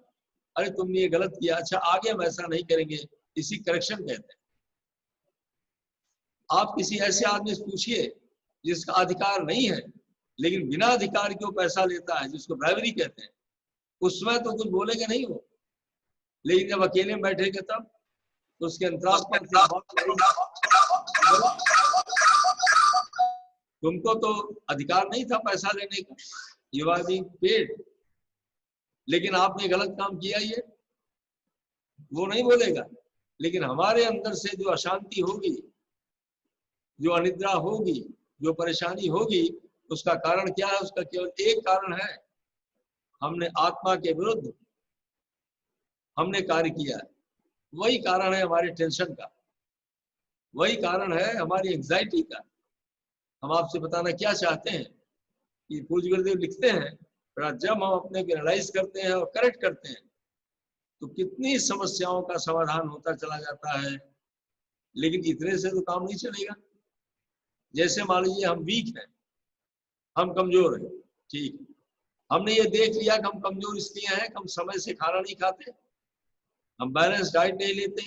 Speaker 2: अरे तुमने ये गलत किया, अच्छा आगे हम ऐसा नहीं करेंगे, इसी करेक्शन कहते हैं। आप किसी ऐसे आदमी से पूछिए जिसका अधिकार नहीं है, लेकिन बिना अधिकार के वो पैसा लेता है, जिसको ब्राइवरी कहते हैं, उस समय तो कुछ बोलेंगे नहीं वो, लेकिन जब अकेले में बैठेगा तब तो उसके अंतरात्मा तुमको तो अधिकार नहीं था पैसा लेने का, यू आर बीइंग पेड, लेकिन आपने गलत काम किया, ये वो नहीं बोलेगा। लेकिन हमारे अंदर से जो अशांति होगी, जो अनिद्रा होगी, जो परेशानी होगी, उसका कारण क्या है? उसका केवल एक कारण है, हमने आत्मा के विरुद्ध हमने कार्य किया, वही कारण है हमारे टेंशन का, वही कारण है हमारी एंजाइटी का। हम आपसे बताना क्या चाहते हैं कि पूज्य गुरुदेव लिखते हैं, जब हम अपने को एनालाइज करते हैं और करेक्ट करते हैं तो कितनी समस्याओं का समाधान होता चला जाता है। लेकिन इतने से तो काम नहीं चलेगा। जैसे मान लीजिए हम वीक हैं, हम कमजोर हैं, ठीक, हमने ये देख लिया कि हम कमजोर इसलिए हैं कि हम समय से खाना नहीं खाते, हम बैलेंस डाइट नहीं लेते,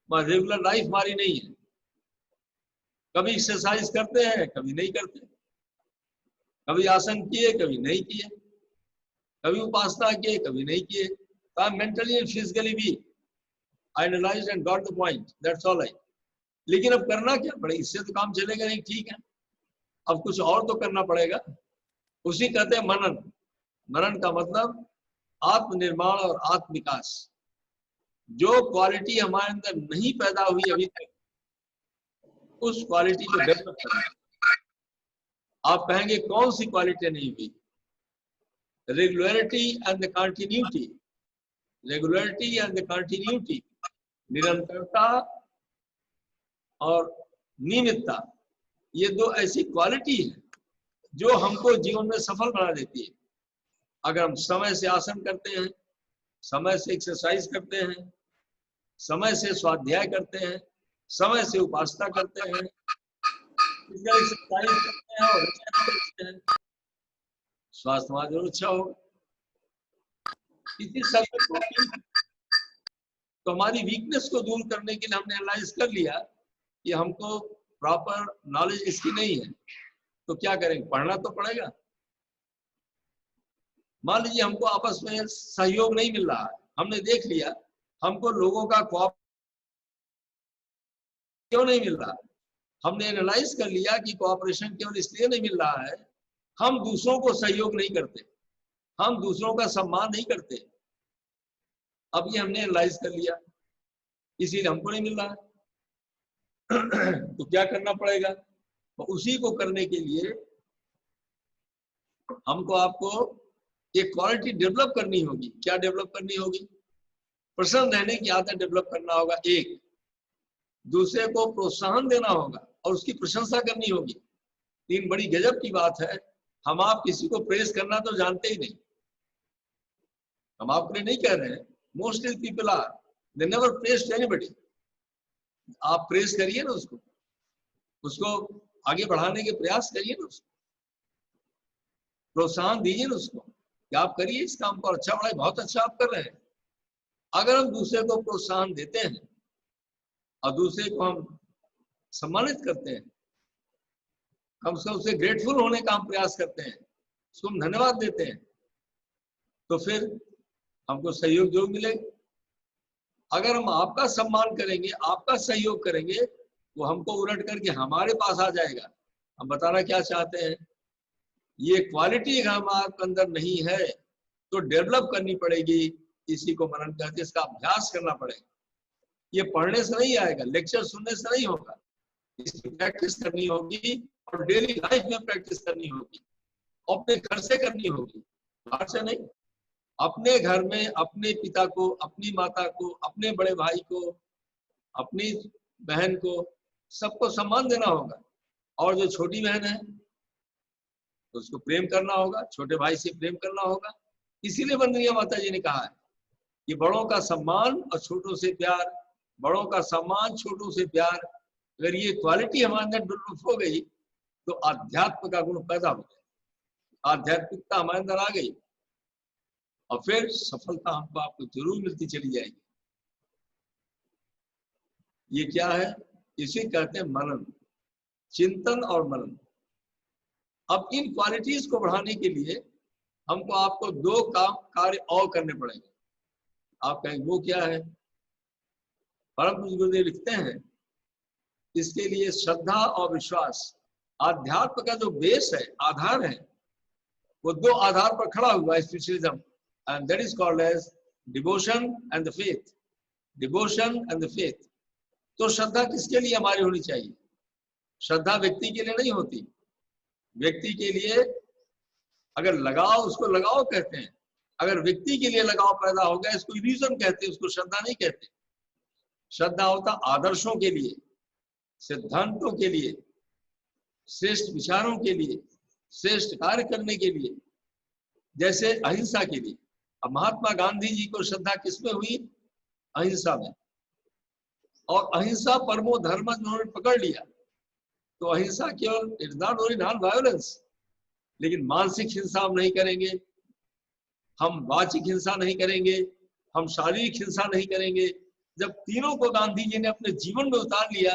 Speaker 2: रेगुलर लाइफ हमारी नहीं है, कभी एक्सरसाइज करते हैं कभी नहीं करते, कभी आसन किए कभी नहीं किए, कभी उपासना किए कभी नहीं किए। तो I am mentally and physically weak, I analysed and got the point, that's all I. लेकिन अब करना क्या पड़ेगा, इससे तो काम चलेगा नहीं, ठीक है, अब कुछ और तो करना पड़ेगा। उसी कहते हैं मनन। मनन का मतलब आत्मनिर्माण और आत्म विकास। जो क्वालिटी हमारे अंदर नहीं पैदा हुई अभी तक, उस क्वालिटी को डेवलप करना। आप कहेंगे कौन सी क्वालिटी नहीं हुई? Regularity and the continuity, regularity and the continuity, निरंतरता और नियमितता, ये दो ऐसी क्वालिटी है जो हमको जीवन में सफल बना देती है। अगर हम समय से आसन करते हैं, समय से एक्सरसाइज करते हैं, समय से स्वाध्याय करते हैं, समय से उपासना करते हैं, एक्सरसाइज करते हैं और करते हैं, स्वास्थ्य हमारा जरूर अच्छा होगा। इसी सब तो हमारी वीकनेस को दूर करने के लिए हमने एनालाइज कर लिया कि हमको प्रॉपर नॉलेज इसकी नहीं है, तो क्या करेंगे, पढ़ना तो पड़ेगा। मान लीजिए हमको आपस में सहयोग नहीं मिल रहा है, हमने देख लिया हमको लोगों का क्यों नहीं मिल रहा, हमने एनालाइज कर लिया कि कोऑपरेशन केवल इसलिए नहीं मिल रहा है, हम दूसरों को सहयोग नहीं करते, हम दूसरों का सम्मान नहीं करते। अब ये हमने एनालाइज कर लिया, इसीलिए हमको नहीं मिल रहा है। तो क्या करना पड़ेगा? तो उसी को करने के लिए हमको आपको एक क्वालिटी डेवलप करनी होगी। क्या डेवलप करनी होगी? प्रसन्न रहने की आदत डेवलप करना होगा। एक दूसरे को प्रोत्साहन देना होगा और उसकी प्रशंसा करनी होगी। तीन बड़ी गजब की बात है, हम आप किसी को प्रेस करना तो जानते ही नहीं। हम आपके लिए नहीं कह रहे हैं, mostly people are they never pressed anybody. आप प्रेस करिए ना उसको, उसको आगे बढ़ाने के प्रयास करिए ना, उसको प्रोत्साहन दीजिए ना उसको कि आप करिए इस काम को, अच्छा बढ़ाइए, बहुत अच्छा आप कर रहे हैं। अगर हम दूसरे को प्रोत्साहन देते हैं और दूसरे को हम सम्मानित करते हैं, हम उससे ग्रेटफुल होने का हम प्रयास करते हैं, उसको हम धन्यवाद देते हैं, तो फिर हमको सहयोग जरूर मिलेगा। अगर हम आपका सम्मान करेंगे, आपका सहयोग करेंगे, वो हमको उलट करके हमारे पास आ जाएगा। हम बताना क्या चाहते हैं, ये क्वालिटी हमारे अंदर नहीं है तो डेवलप करनी पड़ेगी। इसी को मनन कहते हैं, इसका अभ्यास करना पड़ेगा। ये पढ़ने से नहीं आएगा, लेक्चर सुनने से नहीं होगा, इसकी प्रैक्टिस करनी होगी और डेली लाइफ में प्रैक्टिस करनी होगी, अपने घर से करनी होगी, बाहर से नहीं। अपने घर में अपने पिता को, अपनी माता को, अपने बड़े भाई को, अपनी बहन को, सबको सम्मान देना होगा। और जो छोटी बहन है तो उसको प्रेम करना होगा, छोटे भाई से प्रेम करना होगा। इसीलिए वंदनीय माता जी ने कहा है कि बड़ों का सम्मान और छोटों से प्यार, बड़ों का सम्मान छोटों से प्यार। अगर ये क्वालिटी हमारे अंदर डेवलप हो गई तो आध्यात्म का गुण पैदा हो गया, आध्यात्मिकता हमारे अंदर आ गई और फिर सफलता हमको आपको जरूर मिलती चली जाएगी। ये क्या है? इसे कहते हैं मनन, चिंतन और मनन। अब इन क्वालिटीज को बढ़ाने के लिए हमको आपको दो काम कार्य और करने पड़ेंगे। आप कहेंगे वो क्या है? परम पूज्य गुरुदेव लिखते हैं, इसके लिए श्रद्धा और विश्वास, आध्यात्म का जो बेस है, आधार है, वो दो आधार पर खड़ा हुआ है, spiritualism, and that is called as devotion and the faith. Devotion and the faith. तो श्रद्धा किसके लिए हमारी होनी चाहिए? श्रद्धा व्यक्ति के लिए नहीं होती। व्यक्ति के लिए अगर लगाओ, उसको लगाओ कहते हैं, अगर व्यक्ति के लिए लगाव पैदा हो गया, इसको रीजन कहते हैं, उसको श्रद्धा नहीं कहते। श्रद्धा होता आदर्शों के लिए, सिद्धांतों के लिए, श्रेष्ठ विचारों के लिए, श्रेष्ठ कार्य करने के लिए, जैसे अहिंसा के लिए। अब महात्मा गांधी जी को श्रद्धा किसमें हुई? अहिंसा में। और अहिंसा परमो धर्म उन्होंने पकड़ लिया। तो अहिंसा केवल it's not only non violence, लेकिन मानसिक हिंसा हम नहीं करेंगे, हम वाचिक हिंसा नहीं करेंगे, हम शारीरिक हिंसा नहीं करेंगे। जब तीनों को गांधी जी ने अपने जीवन में उतार लिया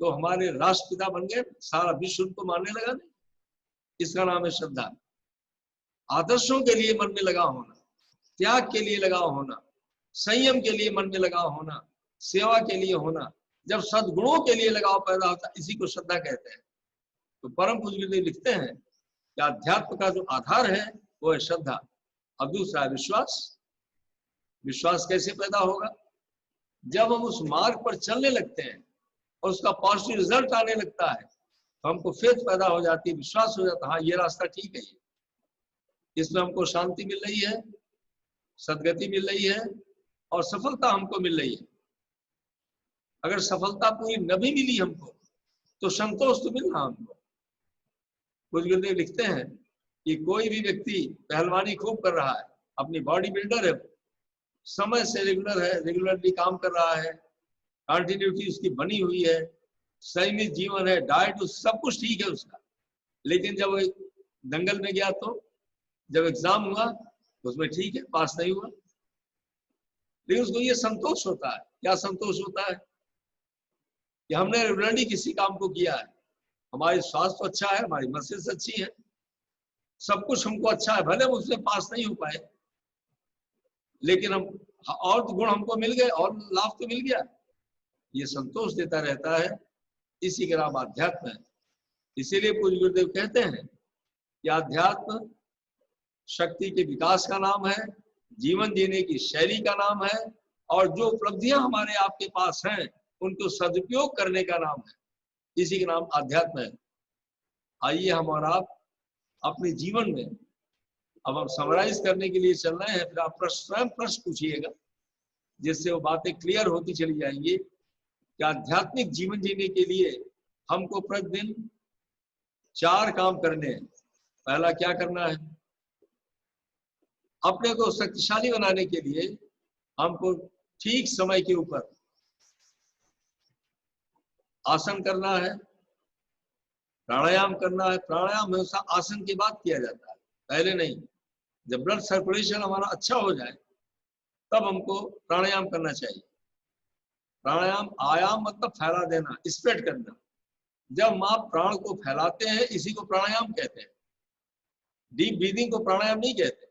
Speaker 2: तो हमारे राष्ट्रपिता बन गए, सारा विश्व उनको मानने लगा। नहीं, इसका नाम है श्रद्धा। आदर्शों के लिए मन में लगाव होना, त्याग के लिए लगाव होना, संयम के लिए मन में लगाव होना, सेवा के लिए होना, जब सद्गुणों के लिए लगाव पैदा होता है, इसी को श्रद्धा कहते हैं। तो परम पूज्य गुरुदेव लिखते हैं कि अध्यात्म का जो आधार है वो है श्रद्धा। अब दूसरा है विश्वास। विश्वास कैसे पैदा होगा? जब हम उस मार्ग पर चलने लगते हैं और उसका पॉजिटिव रिजल्ट आने लगता है तो हमको फेथ पैदा हो जाती है, विश्वास हो जाता है, हाँ ये रास्ता ठीक है, इसमें हमको शांति मिल रही है, सदगति मिल रही है और सफलता हमको मिल रही है। अगर सफलता पूरी न भी मिली हमको तो संतोष तो मिल रहा हमको। कुछ गुरुदेव लिखते हैं कि कोई भी व्यक्ति पहलवानी खूब कर रहा है, अपनी बॉडी बिल्डर है, समय से रेगुलर है, रेगुलरली काम कर रहा है, कंटिन्यूटी उसकी बनी हुई है, संयमित जीवन है, डाइट सब कुछ ठीक है उसका, लेकिन जब दंगल में गया तो जब एग्जाम हुआ तो उसमें ठीक है, पास नहीं हुआ, लेकिन उसको ये संतोष होता है। क्या संतोष होता है? कि हमने रेगुलरली किसी काम को किया है, हमारी स्वास्थ्य अच्छा है, हमारी मसल्स अच्छी है, सब कुछ हमको अच्छा है, भले हम उसमें पास नहीं हो पाए लेकिन हम और गुण हमको मिल गए और लाभ तो मिल गया, ये संतोष देता रहता है। इसी के नाम आध्यात्म है। इसीलिए पूज्य गुरुदेव कहते हैं कि आध्यात्म शक्ति के विकास का नाम है, जीवन जीने की शैली का नाम है, और जो उपलब्धियां हमारे आपके पास हैं उनको सदुपयोग करने का नाम है। इसी के नाम आध्यात्म है। आइए हम और आप अपने जीवन में, अब हम समराइज करने के लिए चल रहे हैं, फिर आप स्वयं प्रश्न पूछिएगा जिससे वो बातें क्लियर होती चली जाएंगी कि आध्यात्मिक जीवन जीने के लिए हमको प्रतिदिन 4 काम करने हैं। पहला क्या करना है? अपने को शक्तिशाली बनाने के लिए हमको ठीक समय के ऊपर आसन करना है, प्राणायाम करना है। प्राणायाम हमेशा आसन के बाद किया जाता है, पहले नहीं। जब ब्लड सर्कुलेशन हमारा अच्छा हो जाए तब हमको प्राणायाम करना चाहिए। प्राणायाम, आयाम मतलब फैला देना, स्प्रेड करना। जब आप प्राण को फैलाते हैं इसी को प्राणायाम कहते हैं। डीप ब्रीदिंग को प्राणायाम नहीं कहते।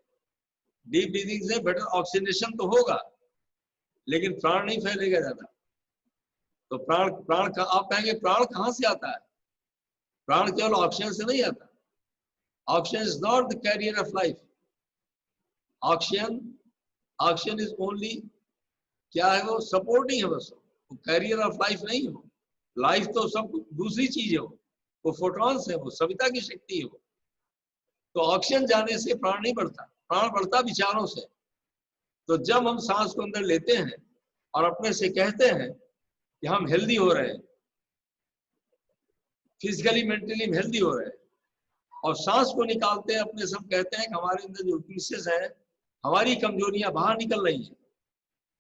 Speaker 2: डीप ब्रीदिंग से बेटर ऑक्सीजनेशन तो होगा लेकिन प्राण नहीं फैलेगा ज्यादा। तो प्राण का आप कहेंगे प्राण कहाँ से आता है? प्राण केवल ऑक्सीजन से नहीं आता। Oxygen is not the carrier of life. Oxygen is only, क्या है वो? सपोर्टिंग है बस, वो कैरियर ऑफ लाइफ नहीं है। लाइफ तो सब दूसरी चीज है, वो फोटॉन्स है, वो सविता की शक्ति है। वो तो ऑक्सीजन जाने से प्राण नहीं बढ़ता, प्राण बढ़ता विचारों से। तो जब हम सांस को अंदर लेते हैं और अपने से कहते हैं कि हम हेल्दी हो रहे हैं, फिजिकली मेंटली हेल्दी हो रहे हैं, और सांस को निकालते हैं अपने, सब कहते हैं कि हमारे अंदर जो वीकनेसेस है, हमारी कमजोरियां बाहर निकल रही हैं।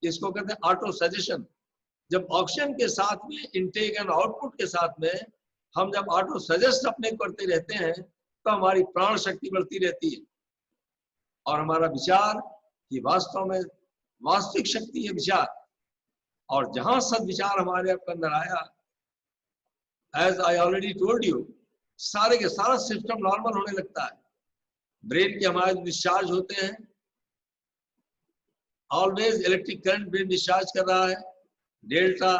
Speaker 2: इसको कहते हैं ऑटो सजेशन। जब ऑक्सीजन के साथ में, इनटेक एंड आउटपुट के साथ में हम जब ऑटो सजेस्ट अपने करते रहते हैं तो हमारी प्राण शक्ति बढ़ती रहती है और हमारा विचार ये वास्तव में वास्तविक शक्ति है विचार। और जहां सदविचार हमारे अंदर आया, as I already told you, सारे के सारा सिस्टम नॉर्मल होने लगता है। ब्रेन के हमारे डिस्चार्ज होते हैं, always electric current brain discharge कर रहा है, delta,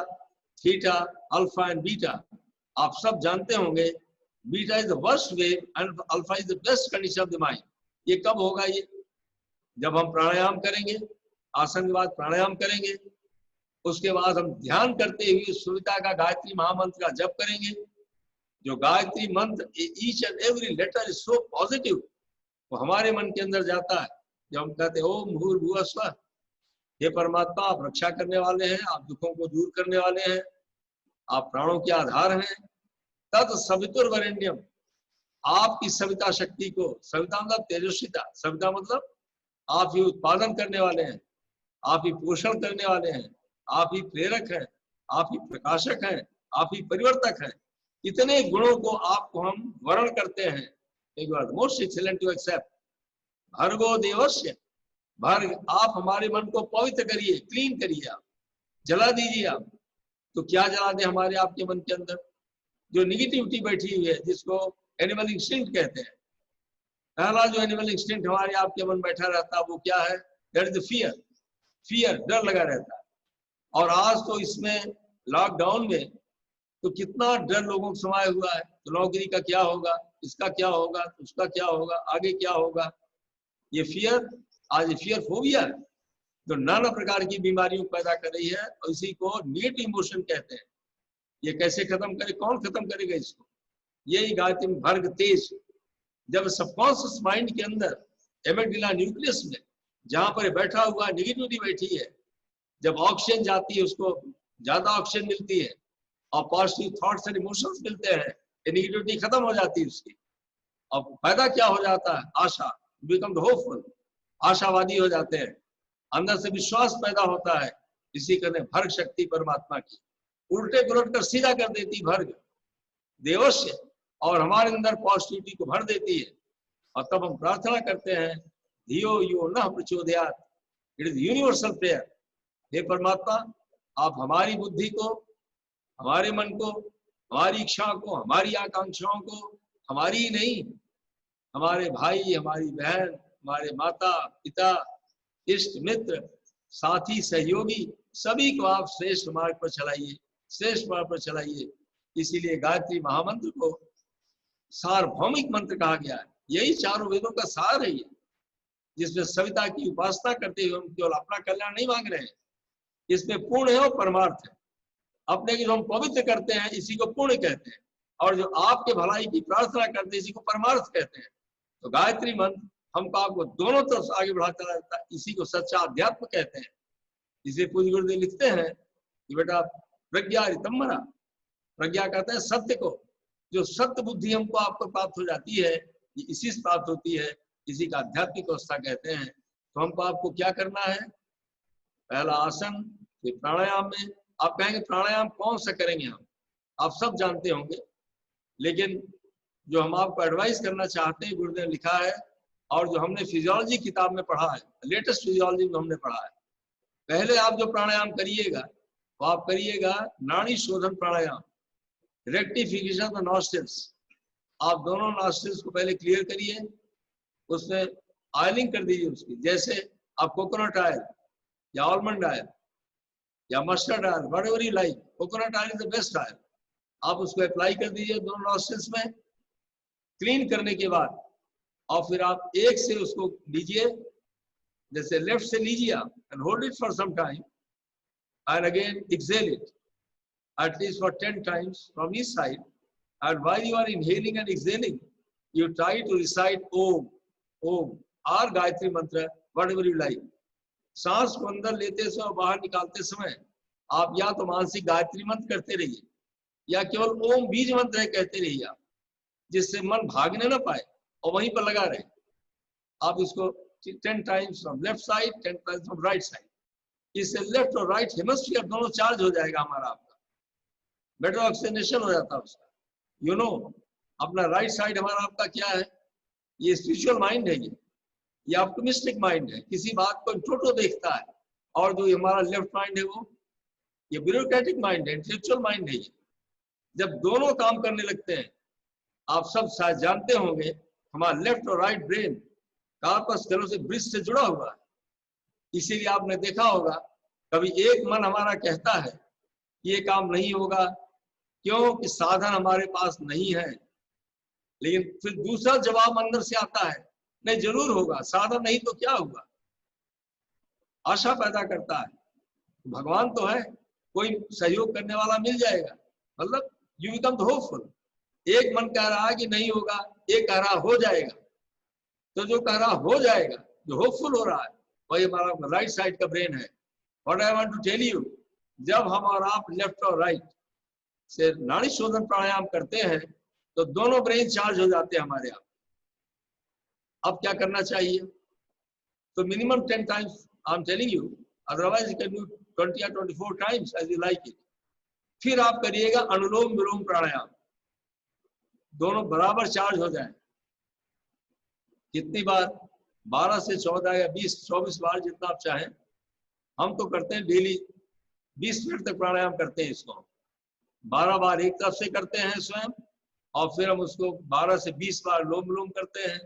Speaker 2: theta, alpha and beta. आप सब जानते होंगे beta is the worst wave and alpha is the best condition of the mind. ये कब होगा? ये जब हम प्राणायाम करेंगे, आसन के बाद प्राणायाम करेंगे, उसके बाद हम ध्यान करते हुए सुविधा का गायत्री महामंत्र का जप करेंगे। जो Gayatri mantra, each and every letter is so positive, वो हमारे मन के अंदर जाता है। जब हम कहते ओम भूर्भुवः स्वः, हे परमात्मा आप रक्षा करने वाले हैं, आप दुखों को दूर करने वाले हैं, आप प्राणों के आधार हैं, तत् सवितुर्वरेण्यम, आपकी सविता शक्ति को, सविता मतलब तेजस्विता, सविता मतलब आप ही उत्पादन करने वाले हैं, आप ही पोषण करने वाले हैं, आप ही प्रेरक हैं, आप ही प्रकाशक हैं, आप ही परिवर्तक हैं। इतने गुणों को आपको हम वर्ण करते हैं। एक बार मोस्ट एक्सीलेंट टू एक्सेप्ट भर्गो देवस्य, भर्ग आप हमारे मन को पवित्र करिए, क्लीन करिए, आप जला दीजिए। आप तो क्या जला दे हमारे आपके मन के अंदर? जो निगेटिविटी बैठी हुई है, जिसको एनिमल इंस्टिंक्ट कहते हैं। पहला जो एनिमल इंस्टिंक्ट हमारे आपके मन बैठा रहता है वो क्या है? That is the fear. Fear, डर लगा रहता है। और आज तो इसमें लॉकडाउन में तो कितना डर लोगों को समाया हुआ है। तो नौकरी का क्या होगा, इसका क्या होगा, उसका क्या होगा, आगे क्या होगा। ये फियर, आज ये फियर फोबिया जो नाना प्रकार की बीमारियों पैदा कर रही है, और इसी को नेगेटिव इमोशन कहते हैं। ये कैसे खत्म करे, कौन खत्म करेगा इसको? यही गायत्री भर्ग तेज, जब सबकॉन्शियस माइंड के अंदर एमिगडाला न्यूक्लियस में जहां पर बैठा हुआ निगेटिविटी बैठी है, जब ऑक्सीजन जाती है उसको ज्यादा ऑक्सीजन मिलती है और पॉजिटिव थॉट्स एंड इमोशंस मिलते हैं, नेगेटिविटी खत्म हो जाती है उसकी। अब पैदा क्या हो जाता है? आशा, बिकम होपफुल, आशावादी हो जाते हैं, अंदर से विश्वास पैदा होता है। इसी करने भर्ग शक्ति परमात्मा की उल्टे गुलट कर सीधा कर देती भर्ग देवस्य, और हमारे अंदर पॉजिटिविटी को भर देती है। और तब हम प्रार्थना करते हैं, धियो यो नः प्रचोदयात्, इट इज यूनिवर्सल प्रेयर। हे परमात्मा आप हमारी बुद्धि को, हमारे मन को, हमारी इच्छा को, हमारी आकांक्षाओं को, हमारी ही नहीं, हमारे भाई, हमारी बहन, हमारे माता पिता, इष्ट मित्र, साथी, सहयोगी, सभी को आप श्रेष्ठ मार्ग पर चलाइए, श्रेष्ठ मार्ग पर चलाइए। इसीलिए गायत्री महामंत्र को सार्वभौमिक मंत्र कहा गया है। यही चारों वेदों का सार है ये, जिसमें सविता की उपासना करते हुए हम केवल अपना कल्याण नहीं मांग रहे हैं, इसमें पूर्ण है और परमार्थ है। अपने की जो हम पवित्र करते हैं इसी को पुण्य कहते हैं, और जो आपके भलाई की प्रार्थना करते हैं इसी को परमार्थ कहते हैं। तो गायत्री मंत्र हमको आपको दोनों तरफ से आगे बढ़ाता रहता है, इसी को सच्चा अध्यात्म कहते हैं। इसे पूज्य गुरुदेव लिखते हैं कि बेटा प्रज्ञा रितम्बरा, प्रज्ञा कहता है सत्य को, जो सत्य बुद्धि हमको आपको प्राप्त हो जाती है ये इसी से प्राप्त होती है, इसी का आध्यात्मिक अवस्था कहते हैं। तो हमको आपको क्या करना है? पहला आसन, फिर प्राणायाम में। आप कहेंगे प्राणायाम कौन सा करेंगे हम? आप सब जानते होंगे, लेकिन जो हम आपको एडवाइस करना चाहते हैं गुरुदेव ने लिखा है, और जो हमने फिजियोलॉजी किताब में पढ़ा है, लेटेस्ट फिजियोलॉजी में हमने पढ़ा है। पहले आप जो प्राणायाम करिएगा वो आप करिएगा नाड़ी शोधन प्राणायाम, रेक्टिफिकेशन ऑफ द नॉस्ट्रिल्स। आप दोनों नॉस्ट्रिल्स को पहले क्लियर करिए, उसमें ऑयलिंग कर दीजिए उसकी। जैसे आप कोकोनट ऑयल या आलमंड ऑयल या mustard oil, whatever you like, coconut oil is the best oil, आप उसको अप्लाई कर दीजिए दोनों नॉस्ट्रिल्स में। क्लीन करने के बाद और फिर आप एक से उसको लीजिए, जैसे लेफ्ट से लीजिए आप, and hold it for some time and again exhale it at least for 10 times from each side. And while you are inhaling and exhaling, you try to recite Om, Om, or Gayatri mantra, whatever you like. सांस को अंदर लेते समय और बाहर निकालते समय आप या तो मानसिक गायत्री मंत्र करते रहिए या केवल ओम बीज मंत्र कहते रहिए आप, जिससे मन भागने ना पाए और वहीं पर लगा रहे। आप इसको 10 times from left side, 10 times from right side. इससे लेफ्ट और राइट हेमिस्फीयर दोनों चार्ज हो जाएगा हमारा, आपका बेटर ऑक्सीजनेशन हो जाता है उसका। यू नो, अपना राइट साइड हमारा आपका क्या है? ये स्पिरिचुअल माइंड है, ये ऑप्टिमिस्टिक माइंड है, किसी बात को इंट्रोटो देखता है। और जो हमारा लेफ्ट माइंड है वो ये ब्यूरोक्रेटिक माइंड है, इंटेलेक्चुअल माइंड है। ये जब दोनों काम करने लगते हैं, आप सब शायद जानते होंगे हमारा लेफ्ट और राइट ब्रेन कार्पस से ब्रिज से जुड़ा हुआ है। इसीलिए आपने देखा होगा कभी एक मन हमारा कहता है ये काम नहीं होगा क्योंकि साधन हमारे पास नहीं है, लेकिन फिर दूसरा जवाब अंदर से आता है नहीं जरूर होगा, साधन नहीं तो क्या हुआ। आशा पैदा करता है, भगवान तो है, कोई सहयोग करने वाला मिल जाएगा, मतलब यू बिकम होपफुल। एक मन कह रहा है कि नहीं होगा, एक कह रहा हो जाएगा, तो जो कह रहा हो जाएगा जो होपफुल हो रहा है वही हमारा राइट साइड का ब्रेन है। What I want to tell you, जब हम और आप लेफ्ट और राइट से नाड़ी शोधन प्राणायाम करते हैं तो दोनों ब्रेन चार्ज हो जाते हैं हमारे यहाँ। अब क्या करना चाहिए? तो minimum 10 times I am telling you, otherwise you can do 20 या 24 times as you like it. फिर आप करिएगा अनुलोम विलोम प्राणायाम, दोनों बराबर चार्ज हो जाए। कितनी बार? 12 से 14 या 20-24 बार, जितना आप चाहें। हम तो करते हैं डेली 20 मिनट तक प्राणायाम करते हैं इसको। 12 बार एक तरफ से करते हैं स्वयं, और फिर हम उसको 12 से 20 बार लोम विलोम करते हैं,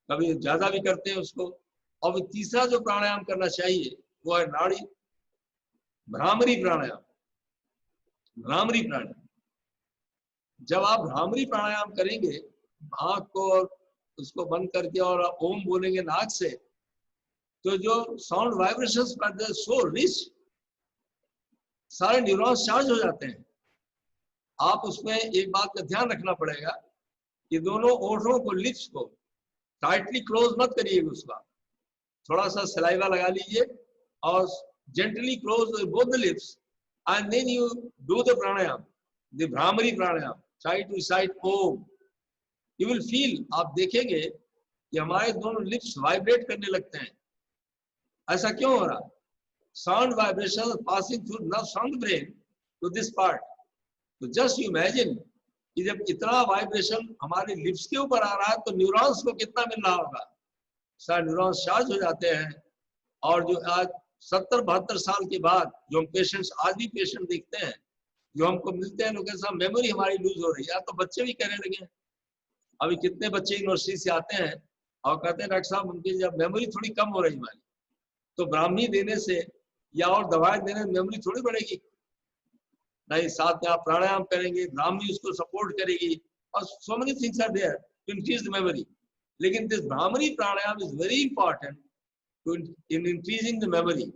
Speaker 2: कभी ज्यादा भी करते हैं उसको। और तीसरा जो प्राणायाम करना चाहिए वो है नाड़ी भ्रामरी प्राणायाम। भ्रामरी प्राणायाम, जब आप भ्रामरी प्राणायाम करेंगे, आंख को उसको बंद करके और ओम बोलेंगे नाक से, तो जो साउंड वाइब्रेशंस करते हैं सो रिच, सारे न्यूरॉन्स चार्ज हो जाते हैं। आप उसमें एक बात का ध्यान रखना पड़ेगा कि दोनों ओठों को, लिप्स को टाइटली क्लोज मत करिएगा, उसका थोड़ा सा सलाइवा लगा लीजिए और gently close both the lips and then you do the pranayama, the Bhramari pranayama, try to recite Om. You will feel, आप देखेंगे कि हमारे दोनों लिप्स वाइब्रेट करने लगते हैं। ऐसा क्यों हो रहा? Sound vibration passing through nerves from the brain to this part. तो जस्ट इमेजिन कि जब इतना वाइब्रेशन हमारे लिप्स के ऊपर आ रहा है तो न्यूरॉन्स को कितना मिल रहा होगा। सारे न्यूरॉन्स चार्ज हो जाते हैं। और जो आज 70-72 साल के बाद जो हम पेशेंट्स, आज भी पेशेंट देखते हैं जो हमको मिलते हैं, लोग साहब मेमोरी हमारी लूज हो रही है। तो बच्चे भी कहने लगे, अभी कितने बच्चे यूनिवर्सिटी से आते हैं और कहते हैं डॉक्टर साहब उनकी जब मेमोरी थोड़ी कम हो रही हमारी, तो ब्राह्मी देने से या और दवाएं देने से मेमोरी थोड़ी बढ़ेगी। नहीं, साथ में आप प्राणायाम करेंगे, ब्राह्मी उसको सपोर्ट करेगी, और so many things are there to increase the memory. लेकिन this Bhramari pranayama is very important to in increasing the memory.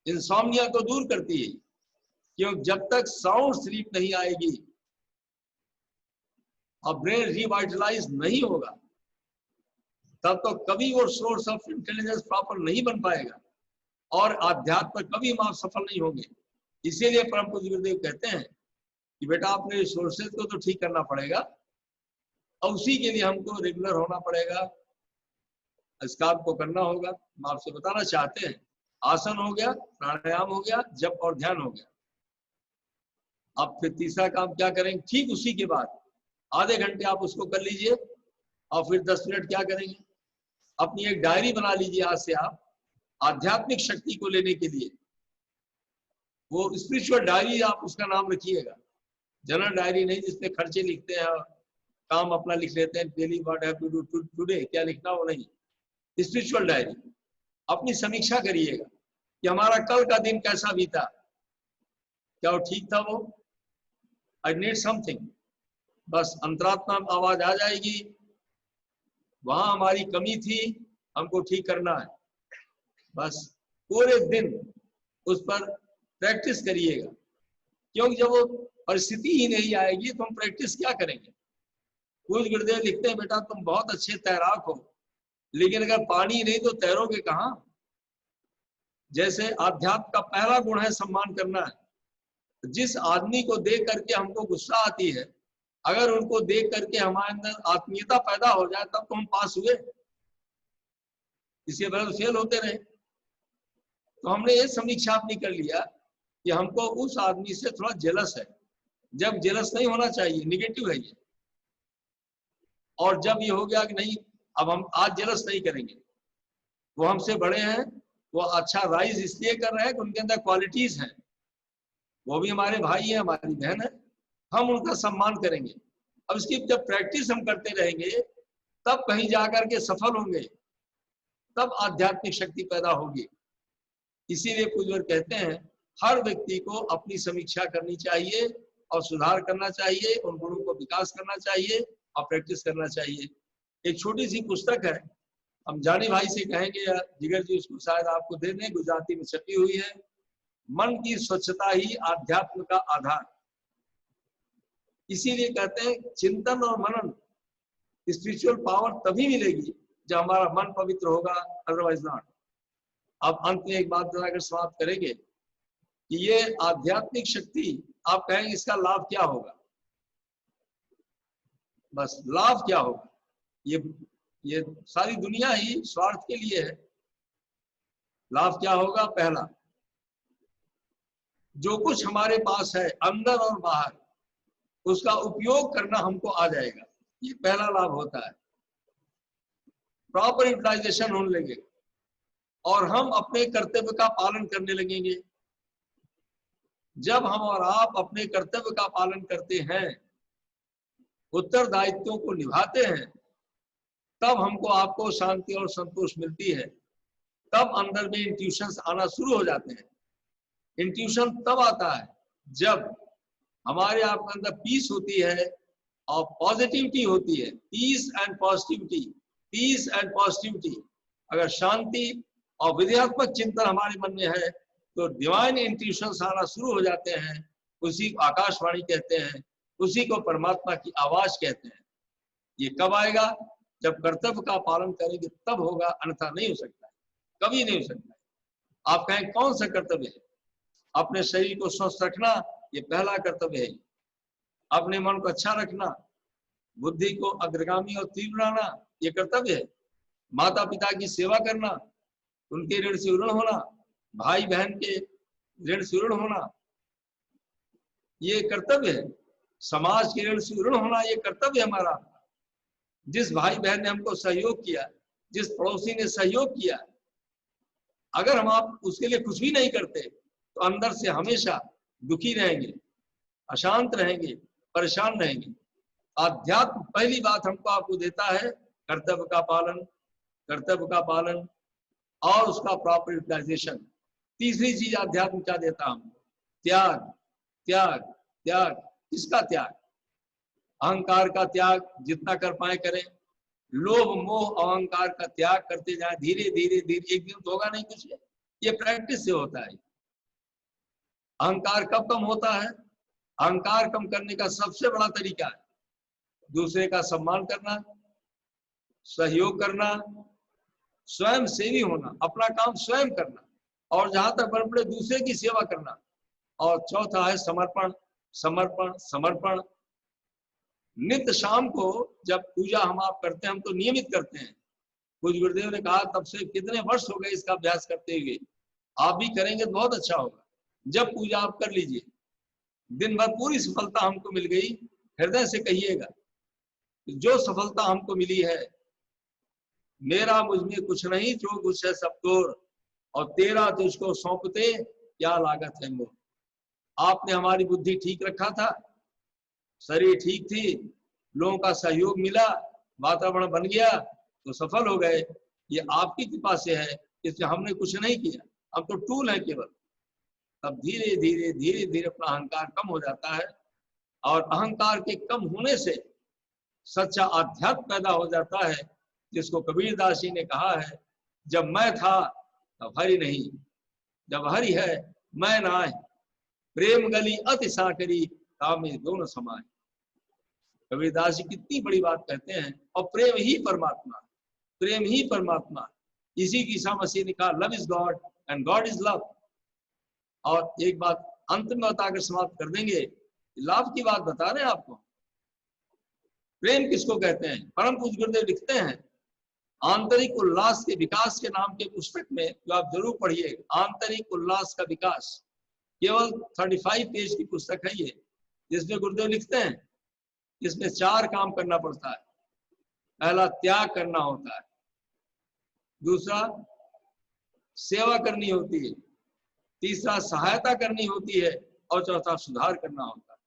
Speaker 2: Insomnia को दूर करती है, क्योंकि जब तक साउंड स्लीप नहीं आएगी और ब्रेन रिवाइटलाइज नहीं होगा, तब तो कभी वो सोर्स ऑफ इंटेलिजेंस प्रॉपर नहीं बन पाएगा और आध्यात्म कभी हम आप सफल नहीं होंगे। इसीलिए परम पूज्य गुरुदेव कहते हैं कि बेटा अपने रिसोर्सेज को तो ठीक करना पड़ेगा और उसी के लिए हमको रेगुलर होना पड़ेगा, इस काम को करना होगा। हम आपसे बताना चाहते हैं, आसन हो गया, प्राणायाम हो गया, जप और ध्यान हो गया। अब फिर तीसरा काम क्या करेंगे? ठीक उसी के बाद आधे घंटे आप उसको कर लीजिए और फिर 10 मिनट क्या करेंगे? अपनी एक डायरी बना लीजिए आज से आप, आध्यात्मिक शक्ति को लेने के लिए। वो स्पिरिचुअल डायरी आप उसका नाम रखिएगा, जनरल डायरी नहीं जिसपे खर्चे लिखते हैं और काम अपना लिख लेते हैं, daily what have to do today, क्या लिखना वो नहीं। स्पिरिचुअल डायरी अपनी समीक्षा करिएगा कि हमारा कल का दिन कैसा बीता, क्या वो ठीक था, वो आई नीड समथिंग। बस अंतरात्मा आवाज आ जाएगी, वहां हमारी कमी थी, हमको ठीक करना है। बस पूरे दिन उस पर प्रैक्टिस करिएगा, क्योंकि जब वो परिस्थिति ही नहीं आएगी तो हम प्रैक्टिस क्या करेंगे। पूज्य गुरुदेव लिखते हैं, बेटा तुम बहुत अच्छे तैराक हो, लेकिन अगर पानी नहीं तो तैरोगे कहाँ। जैसे आध्यात्म का पहला गुण है सम्मान करना है। जिस आदमी को देख करके हमको गुस्सा आती है, अगर उनको देख करके हमारे अंदर आत्मीयता पैदा हो जाए तब तो हम पास हुए, इसके बगैर फेल होते रहे। तो हमने ये समीक्षा अपनी कर लिया कि हमको उस आदमी से थोड़ा जेलस है। जब जेलस नहीं होना चाहिए, निगेटिव है ये। और जब ये हो गया कि नहीं अब हम आज जेलस नहीं करेंगे, वो हमसे बड़े हैं, वो अच्छा राइज इसलिए कर रहे हैं कि उनके अंदर क्वालिटीज हैं, वो भी हमारे भाई है, हमारी बहन है, हम उनका सम्मान करेंगे। अब इसकी जब प्रैक्टिस हम करते रहेंगे तब कहीं जाकर के सफल होंगे, तब आध्यात्मिक शक्ति पैदा होगी। इसीलिए पूज्य कहते हैं हर व्यक्ति को अपनी समीक्षा करनी चाहिए और सुधार करना चाहिए, उन गुणों को विकास करना चाहिए और प्रैक्टिस करना चाहिए। एक छोटी सी पुस्तक है, हम जानी भाई से कहेंगे या जिगर जी उसको शायद आपको दे दें, गुजराती में छपी हुई है, मन की स्वच्छता ही आध्यात्म का आधार। इसीलिए कहते हैं चिंतन और मनन, स्पिरिचुअल पावर तभी मिलेगी जब हमारा मन पवित्र होगा, अदरवाइज नॉट। अब अंत में एक बात बताकर समाप्त करेंगे कि ये आध्यात्मिक शक्ति, आप कहेंगे इसका लाभ क्या होगा? बस लाभ क्या होगा? ये सारी दुनिया ही स्वार्थ के लिए है। लाभ क्या होगा? पहला, जो कुछ हमारे पास है अंदर और बाहर, उसका उपयोग करना हमको आ जाएगा। ये पहला लाभ होता है। प्रॉपर यूटिलाइजेशन होने लगेगा और हम अपने कर्तव्य का पालन करने लगेंगे। जब हम और आप अपने कर्तव्य का पालन करते हैं, उत्तरदायित्वों को निभाते हैं, तब हमको आपको शांति और संतोष मिलती है। तब अंदर में इंट्यूशंस आना शुरू हो जाते हैं। इंट्यूशन तब आता है जब हमारे आपके अंदर पीस होती है और पॉजिटिविटी होती है। Peace and positivity, peace and positivity. अगर शांति और विधेयात्मक चिंतन हमारे मन में है तो डिवाइन इंट्यूशंस आना शुरू हो जाते हैं। उसी को आकाशवाणी कहते हैं, उसी को परमात्मा की आवाज कहते हैं। ये कब आएगा? जब कर्तव्य का पालन करेंगे तब होगा, अन्यथा नहीं हो सकता है, कभी नहीं हो सकता है। आप कहें कौन सा कर्तव्य है? अपने शरीर को स्वस्थ रखना, ये पहला कर्तव्य है। अपने मन को अच्छा रखना, बुद्धि को अग्रगामी और तीव्र बनाना, ये कर्तव्य है। माता पिता की सेवा करना, उनके ऋण से ऋण होना, भाई बहन के ऋण से ऋण होना, ये कर्तव्य है। समाज के ऋण से ऋण होना, ये कर्तव्य है हमारा। जिस भाई बहन ने हमको सहयोग किया, जिस पड़ोसी ने सहयोग किया, अगर हम आप उसके लिए कुछ भी नहीं करते तो अंदर से हमेशा दुखी रहेंगे, अशांत रहेंगे, परेशान रहेंगे। आध्यात्म पहली बात हमको आपको देता है कर्तव्य का पालन, कर्तव्य का पालन और उसका प्रॉपर यूटिलाइजेशन। तीसरी चीज आध्यात्म क्या देता हमको? त्याग, त्याग, त्याग। किसका त्याग? अहंकार का त्याग, जितना कर पाए करें। लोभ मोह अहंकार का त्याग करते जाए, धीरे धीरे धीरे। एक दिन तो होगा नहीं कुछ, ये प्रैक्टिस से होता है। अहंकार कब कम होता है? अहंकार कम करने का सबसे बड़ा तरीका है दूसरे का सम्मान करना, सहयोग करना, स्वयं सेवी होना, अपना काम स्वयं करना, और जहां तक बन पड़े दूसरे की सेवा करना। और चौथा है समर्पण, समर्पण, समर्पण। नित्य शाम को जब पूजा हम आप करते हैं, हम तो नियमित करते हैं। कुछ गुरुदेव ने कहा तब से कितने वर्ष हो गए इसका अभ्यास करते हुए, आप भी करेंगे तो बहुत अच्छा होगा। जब पूजा आप कर लीजिए, दिन भर पूरी सफलता हमको मिल गई, हृदय से कहिएगा जो सफलता हमको मिली है, मेरा मुझ में कुछ नहीं, जो कुछ है सब तोर, और तेरा तुझको सौंपते क्या लागत है मोर। आपने हमारी बुद्धि ठीक रखा था, शरीर ठीक थी, लोगों का सहयोग मिला, वातावरण बन गया तो सफल हो गए। ये आपकी कृपा से है, इसमें हमने कुछ नहीं किया, हम तो टूल है केवल। तब धीरे धीरे धीरे धीरे अपना अहंकार कम हो जाता है, और अहंकार के कम होने से सच्चा आध्यात्म पैदा हो जाता है, जिसको कबीरदास जी ने कहा है, जब मैं था तब हरि नहीं, जब हरि है मैं नाय, प्रेम गली अति साकरी कामे दोनों समाय। कबीरदास जी कितनी बड़ी बात कहते हैं। और प्रेम ही परमात्मा, प्रेम ही परमात्मा। इसी की ईसा मसीह ने कहा, love is God and God is love. और एक बात अंत में बताकर समाप्त कर देंगे, लाभ की बात बता रहे हैं आपको। प्रेम किसको कहते हैं? परम पूज्य गुरुदेव लिखते हैं, आंतरिक उल्लास के विकास के नाम के पुस्तक में, जो आप जरूर पढ़िए, आंतरिक उल्लास का विकास, केवल 35 पेज की पुस्तक है ये, जिसमें गुरुदेव लिखते हैं इसमें 4 काम करना पड़ता है। पहला त्याग करना होता है, दूसरा सेवा करनी होती है, तीसरा सहायता करनी होती है, और चौथा सुधार करना होता है।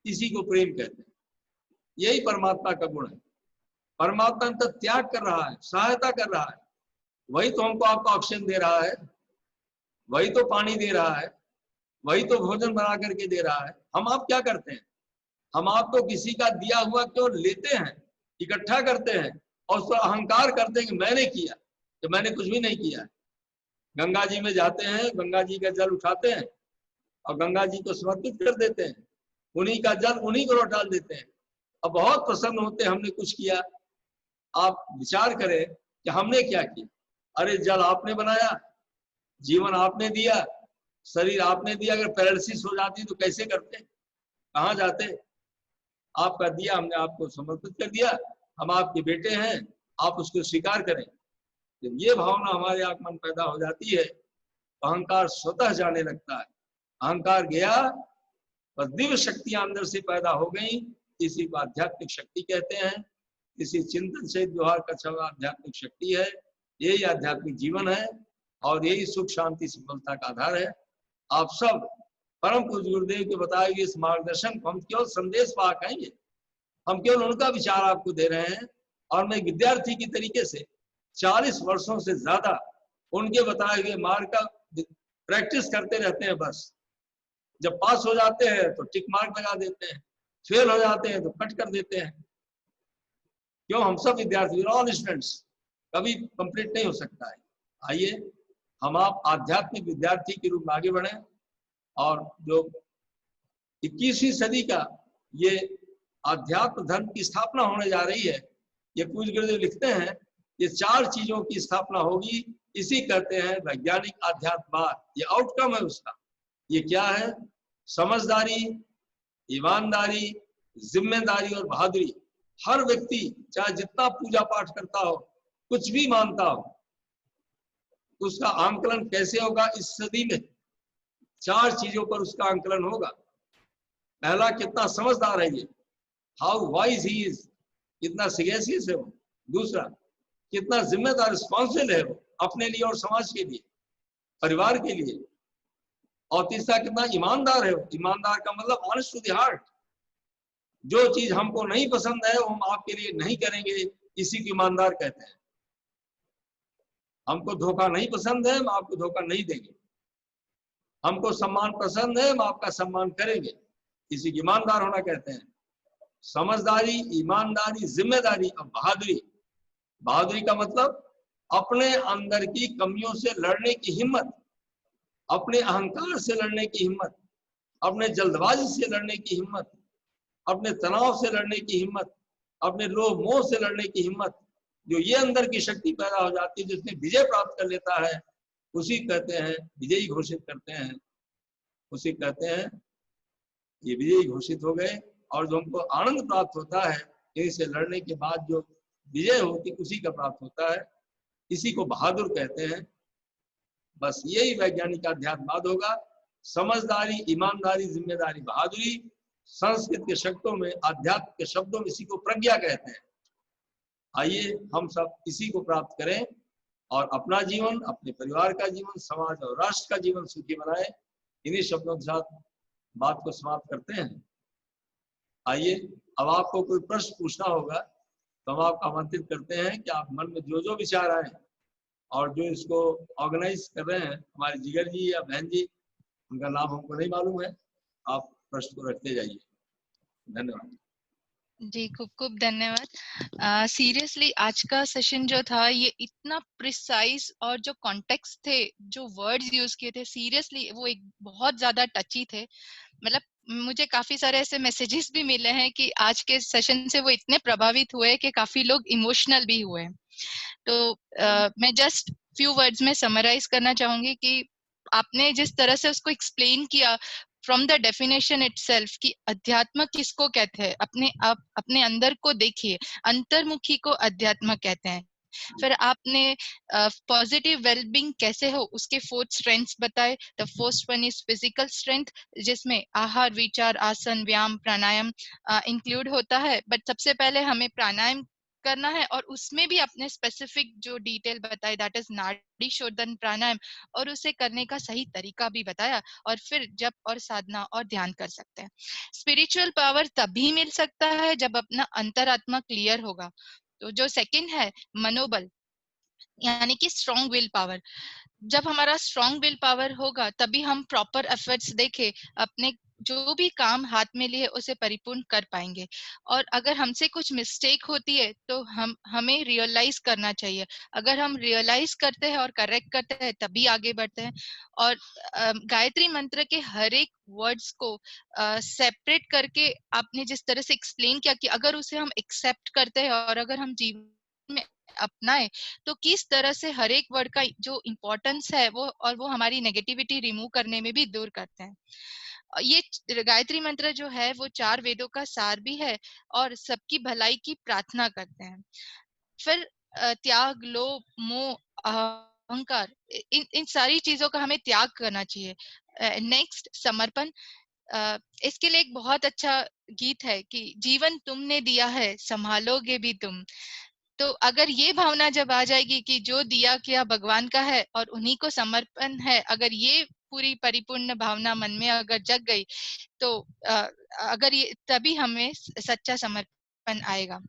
Speaker 2: इसी को प्रेम कहते हैं। यही परमात्मा का गुण है। परमात्मा तो त्याग कर रहा है, सहायता कर रहा है, वही तो हमको आपको ऑक्सीजन दे रहा है, वही तो पानी दे रहा है, वही तो भोजन बना करके दे रहा है। हम आप क्या करते हैं? हम आप तो किसी का दिया हुआ क्यों लेते हैं, इकट्ठा करते हैं, और उस पर अहंकार करते हैं कि मैंने किया, तो मैंने कुछ भी नहीं किया। गंगा जी में जाते हैं, गंगा जी का जल उठाते हैं और गंगा जी को समर्पित कर देते हैं, उन्हीं का जल उन्हीं को लौटा देते हैं, और बहुत प्रसन्न होते हैं हमने कुछ किया। आप विचार करें कि हमने क्या किया। अरे जल आपने बनाया, जीवन आपने दिया, शरीर आपने दिया। अगर पैरालिसिस हो जाती तो कैसे करते, कहाँ जाते। आपका दिया, हमने आपको समर्पित कर दिया, हम आपके बेटे हैं, आप उसको स्वीकार करें। जब ये भावना हमारे आत्मा में पैदा हो जाती है तो अहंकार स्वतः जाने लगता है। अहंकार गया, बस दिव्य शक्तियां अंदर से पैदा हो गई। इसी को आध्यात्मिक शक्ति कहते हैं। इसी चिंतन से व्यवहार का छल आध्यात्मिक शक्ति है। यही आध्यात्मिक जीवन है और यही सुख शांति सफलता का आधार है। आप सब परम पूज्य गुरुदेव के बताए गए इस मार्गदर्शन को हम केवल संदेश पाक हैं, हम केवल उनका विचार आपको दे रहे हैं। और मैं विद्यार्थी की तरीके से 40 वर्षों से ज्यादा उनके बताए गए मार्ग का प्रैक्टिस करते रहते हैं। बस जब पास हो जाते हैं तो टिक मार्क लगा देते हैं, फेल हो जाते हैं तो कट कर देते हैं। क्यों, हम सब विद्यार्थी, ऑल स्टूडेंट्स, कभी कंप्लीट नहीं हो सकता है। आइए हम आप आध्यात्मिक विद्यार्थी के रूप में आगे बढ़े और जो 21वीं सदी का ये आध्यात्म धर्म की स्थापना होने जा रही है, ये पूज्य गुरुदेव लिखते हैं, ये 4 चीजों की स्थापना होगी। इसी कहते हैं वैज्ञानिक आध्यात्मवाद। ये आउटकम है उसका। ये क्या है? समझदारी, ईमानदारी, जिम्मेदारी और बहादुरी। हर व्यक्ति चाहे जितना पूजा पाठ करता हो, कुछ भी मानता हो, उसका आंकलन कैसे होगा इस सदी में? 4 चीजों पर उसका आंकलन होगा। पहला, कितना समझदार है ये, हाउ वाइज ही इज, कितना सिगेसियस है वो। दूसरा, कितना जिम्मेदार रिस्पॉन्सिबल है वो अपने लिए और समाज के लिए, परिवार के लिए। और तीसरा, कितना ईमानदार है वो। ईमानदार का मतलब ऑनेस्ट टू द हार्ट। जो चीज हमको नहीं पसंद है वो हम आपके लिए नहीं करेंगे, इसी को ईमानदार कहते हैं। हमको धोखा नहीं पसंद है, हम आपको धोखा नहीं देंगे। हमको सम्मान पसंद है, हम आपका सम्मान करेंगे, इसी को ईमानदार होना कहते हैं। समझदारी, ईमानदारी, जिम्मेदारी और बहादुरी। बहादुरी का मतलब अपने अंदर की कमियों से लड़ने की हिम्मत, अपने अहंकार से लड़ने की हिम्मत, अपने जल्दबाजी से लड़ने की हिम्मत, अपने तनाव से लड़ने की हिम्मत, अपने लोभ मोह से लड़ने की हिम्मत। जो ये अंदर की शक्ति पैदा हो जाती है, जिसमें विजय प्राप्त कर लेता है, उसी कहते हैं विजयी घोषित करते हैं। उसी कहते हैं ये विजयी घोषित हो गए। और जो हमको आनंद प्राप्त होता है इनसे लड़ने के बाद, जो विजय होती उसी का प्राप्त होता है, इसी को बहादुर कहते हैं। बस यही वैज्ञानिक अध्यात्मवाद होगा। समझदारी, ईमानदारी, जिम्मेदारी, बहादुरी। संस्कृत के शब्दों में, आध्यात्म के शब्दों में इसी को प्रज्ञा कहते हैं। आइए हम सब इसी को प्राप्त करें और अपना जीवन, अपने परिवार का जीवन, समाज और राष्ट्र का जीवन सुखी बनाए। इन्हीं शब्दों के साथ बात को समाप्त करते हैं। आइए, अब आपको कोई प्रश्न पूछना होगा तो हम आपको आमंत्रित करते हैं कि आप मन में जो जो विचार आए, और जो इसको ऑर्गेनाइज कर रहे हैं हमारे जिगर जी या बहन जी, उनका नाम हमको नहीं मालूम है, आप प्रश्न को रखते जाइए। धन्यवाद
Speaker 1: जी, खूब खूब धन्यवाद। सीरियसली आज का सेशन जो था ये इतना प्रिसाइज, और जो कॉन्टेक्स्ट थे, जो वर्ड्स यूज किए थे, सीरियसली वो एक बहुत ज्यादा टची थे। मतलब मुझे काफी सारे ऐसे मैसेजेस भी मिले हैं कि आज के सेशन से वो इतने प्रभावित हुए कि काफी लोग इमोशनल भी हुए। तो मैं जस्ट फ्यू वर्ड्स में समराइज करना चाहूंगी कि आपने जिस तरह से उसको एक्सप्लेन किया फ्रॉम द डेफिनेशन इटसेल्फ कि अध्यात्म किसको कहते हैं, अपने आप अपने अंदर को देखिए, अंतर्मुखी को अध्यात्म कहते हैं। फिर आपने पॉजिटिव वेलबींग कैसे हो उसके 4 स्ट्रेंथ्स बताए। The first one is physical strength, जिसमें आहार, विचार, आसन, व्यायाम, प्राणायाम इंक्लूड होता है। बट सबसे पहले हमें प्राणायाम करना है, और उसमें भी अपने स्पेसिफिक जो डिटेल बताए, दैट इज नाड़ी शोधन प्राणायाम, और उसे करने का सही तरीका भी बताया। और फिर जप और साधना और ध्यान कर सकते हैं। स्पिरिचुअल पावर तभी मिल सकता है जब अपना अंतरात्मा क्लियर होगा। तो जो सेकंड है मनोबल, यानी कि स्ट्रॉन्ग विल पावर। जब हमारा स्ट्रॉन्ग विल पावर होगा तभी हम प्रॉपर एफर्ट्स देके अपने जो भी काम हाथ में लिए उसे परिपूर्ण कर पाएंगे। और अगर हमसे कुछ मिस्टेक होती है तो हमें रियलाइज करना चाहिए। अगर हम रियलाइज करते हैं और करेक्ट करते हैं तभी आगे बढ़ते हैं। और गायत्री मंत्र के हर एक वर्ड्स को सेपरेट करके आपने जिस तरह से एक्सप्लेन किया कि अगर उसे हम एक्सेप्ट करते हैं और अगर हम जीवन अपनाए तो किस तरह से हर एक वर्ड का जो इम्पोर्टेंस है वो हमारी नेगेटिविटी रिमूव करने में भी दूर करते हैं। ये गायत्री मंत्र जो है वो 4 वेदों का सार भी है और सबकी भलाई की प्रार्थना करते हैं। फिर त्याग, लोभ, मोह, अहंकार, इन सारी चीजों का हमें त्याग करना चाहिए। नेक्स्ट, समर्पण। इसके लिए एक बहुत अच्छा गीत है कि जीवन तुमने दिया है संभालोगे भी तुम। तो अगर ये भावना जब आ जाएगी कि जो दिया किया भगवान का है और उन्हीं को समर्पण है, अगर ये पूरी परिपूर्ण भावना मन में अगर जग गई तो अगर ये तभी हमें सच्चा समर्पण आएगा।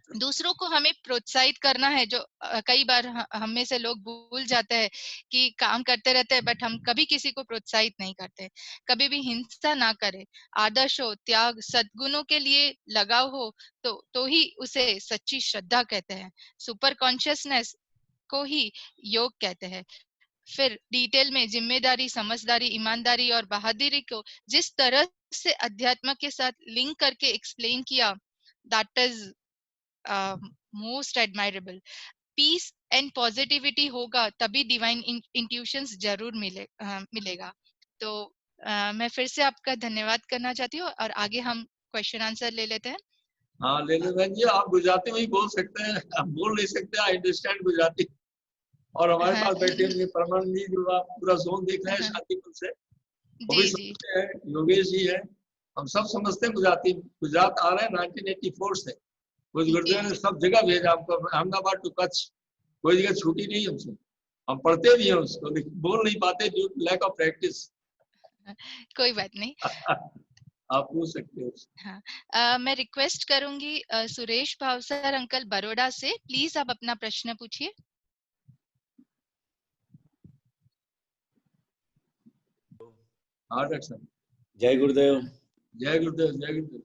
Speaker 1: दूसरों को हमें प्रोत्साहित करना है, जो कई बार हम में से लोग भूल जाते हैं कि काम करते रहते हैं बट हम कभी किसी को प्रोत्साहित नहीं करते। कभी भी हिंसा ना करें, आदर्श हो, त्याग, सद्गुणों के लिए लगाव हो तो ही उसे सच्ची श्रद्धा कहते हैं। सुपर कॉन्शियसनेस को ही योग कहते हैं। फिर डिटेल में जिम्मेदारी, समझदारी, ईमानदारी और बहादुरी को जिस तरह से अध्यात्म के साथ लिंक करके एक्सप्लेन किया, that is most admirable. Peace and positivity होगा तभी डिवाइन इंट्यूशंस जरूर मिलेगा। तो मैं फिर से आपका धन्यवाद करना चाहती हूँ और आगे हम क्वेश्चन आंसर ले लेते हैं।
Speaker 2: हाँ ले लो बहन जी, आप गुजराती में ही बोल सकते हैं, आप बोल नहीं सकते, आई अंडरस्टैंड गुजराती। और हमारे पास बैठे हुए परमान जी जो आप पूरा जोन देख रहे हैं शांतिपुर से, वो भी
Speaker 1: जी जी
Speaker 2: समझते हैं, योगेश जी है, हम सब समझते हैं गुजराती। गुजरात आ रहे हैं 1984 से, कुछ गुरुदेव ने सब जगह भेजा हमको, अहमदाबाद टू कच्छ, कोई जगह छूटी नहीं हमसे। हम पढ़ते भी हैं उसको, लेकिन बोल नहीं पाते due to lack of practice.
Speaker 1: कोई बात नहीं।
Speaker 2: आप पूछ सकते हो।
Speaker 1: हाँ, मैं रिक्वेस्ट करूंगी सुरेश भावसर अंकल बड़ौदा से, प्लीज आप अपना प्रश्न पूछिए।
Speaker 2: हाँ डॉक्टर साहब।
Speaker 3: जय गुरुदेव।
Speaker 2: जय गुरुदेव, जय गुरुदेव।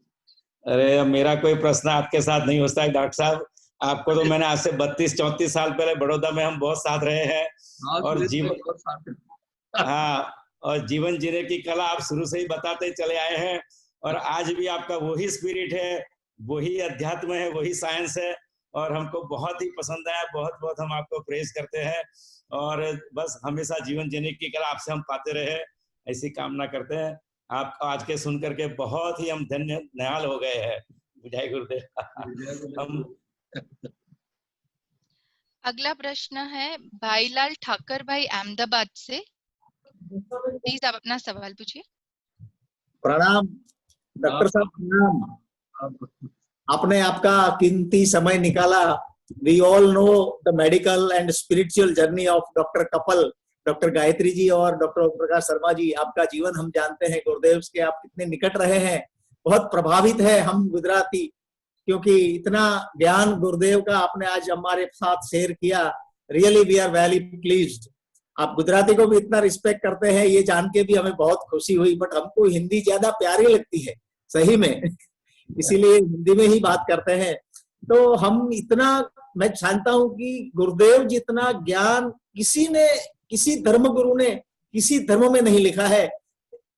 Speaker 3: अरे अब मेरा कोई प्रश्न आपके साथ नहीं होता है डॉक्टर साहब, आपको तो मैंने आज से 32-34 साल पहले बड़ौदा में हम बहुत साथ रहे हैं। और जीवन, हाँ, और जीवन जीने की कला आप शुरू से ही बताते चले आए हैं, और आज भी आपका वही स्पिरिट है, वही अध्यात्म है, वही साइंस है, और हमको बहुत ही पसंद आया। बहुत बहुत हम आपको प्रेज करते हैं, और बस हमेशा जीवन जीने की कला आपसे हम पाते रहे, ऐसी कामना करते हैं। आप आज के सुन करके बहुत ही हम धन्य निहाल हो गए हैं। जय गुरुदेव। हम
Speaker 1: अगला प्रश्न है भाईलाल ठाकर भाई अहमदाबाद से, प्लीज आप अपना सवाल पूछिए।
Speaker 4: प्रणाम डॉक्टर साहब, प्रणाम। आपने आपका कीमती समय निकाला। We all know the medical and spiritual journey of doctor couple, doctor Gayatri ji और डॉक्टर प्रकाश शर्मा जी। आपका जीवन हम जानते हैं, गुरुदेव के आप कितने निकट रहे हैं। बहुत प्रभावित है हम गुजराती, क्योंकि इतना ज्ञान गुरुदेव का आपने आज हमारे साथ शेयर किया। Really we are very pleased. आप गुजराती को भी इतना रिस्पेक्ट करते हैं, ये जान के भी हमें बहुत खुशी हुई। बट हमको हिंदी ज्यादा प्यारी लगती है सही में, इसीलिए हिंदी में ही बात करते हैं। तो हम इतना, मैं जानता हूं कि गुरुदेव जितना ज्ञान किसी ने, किसी धर्म गुरु ने किसी धर्म में नहीं लिखा है।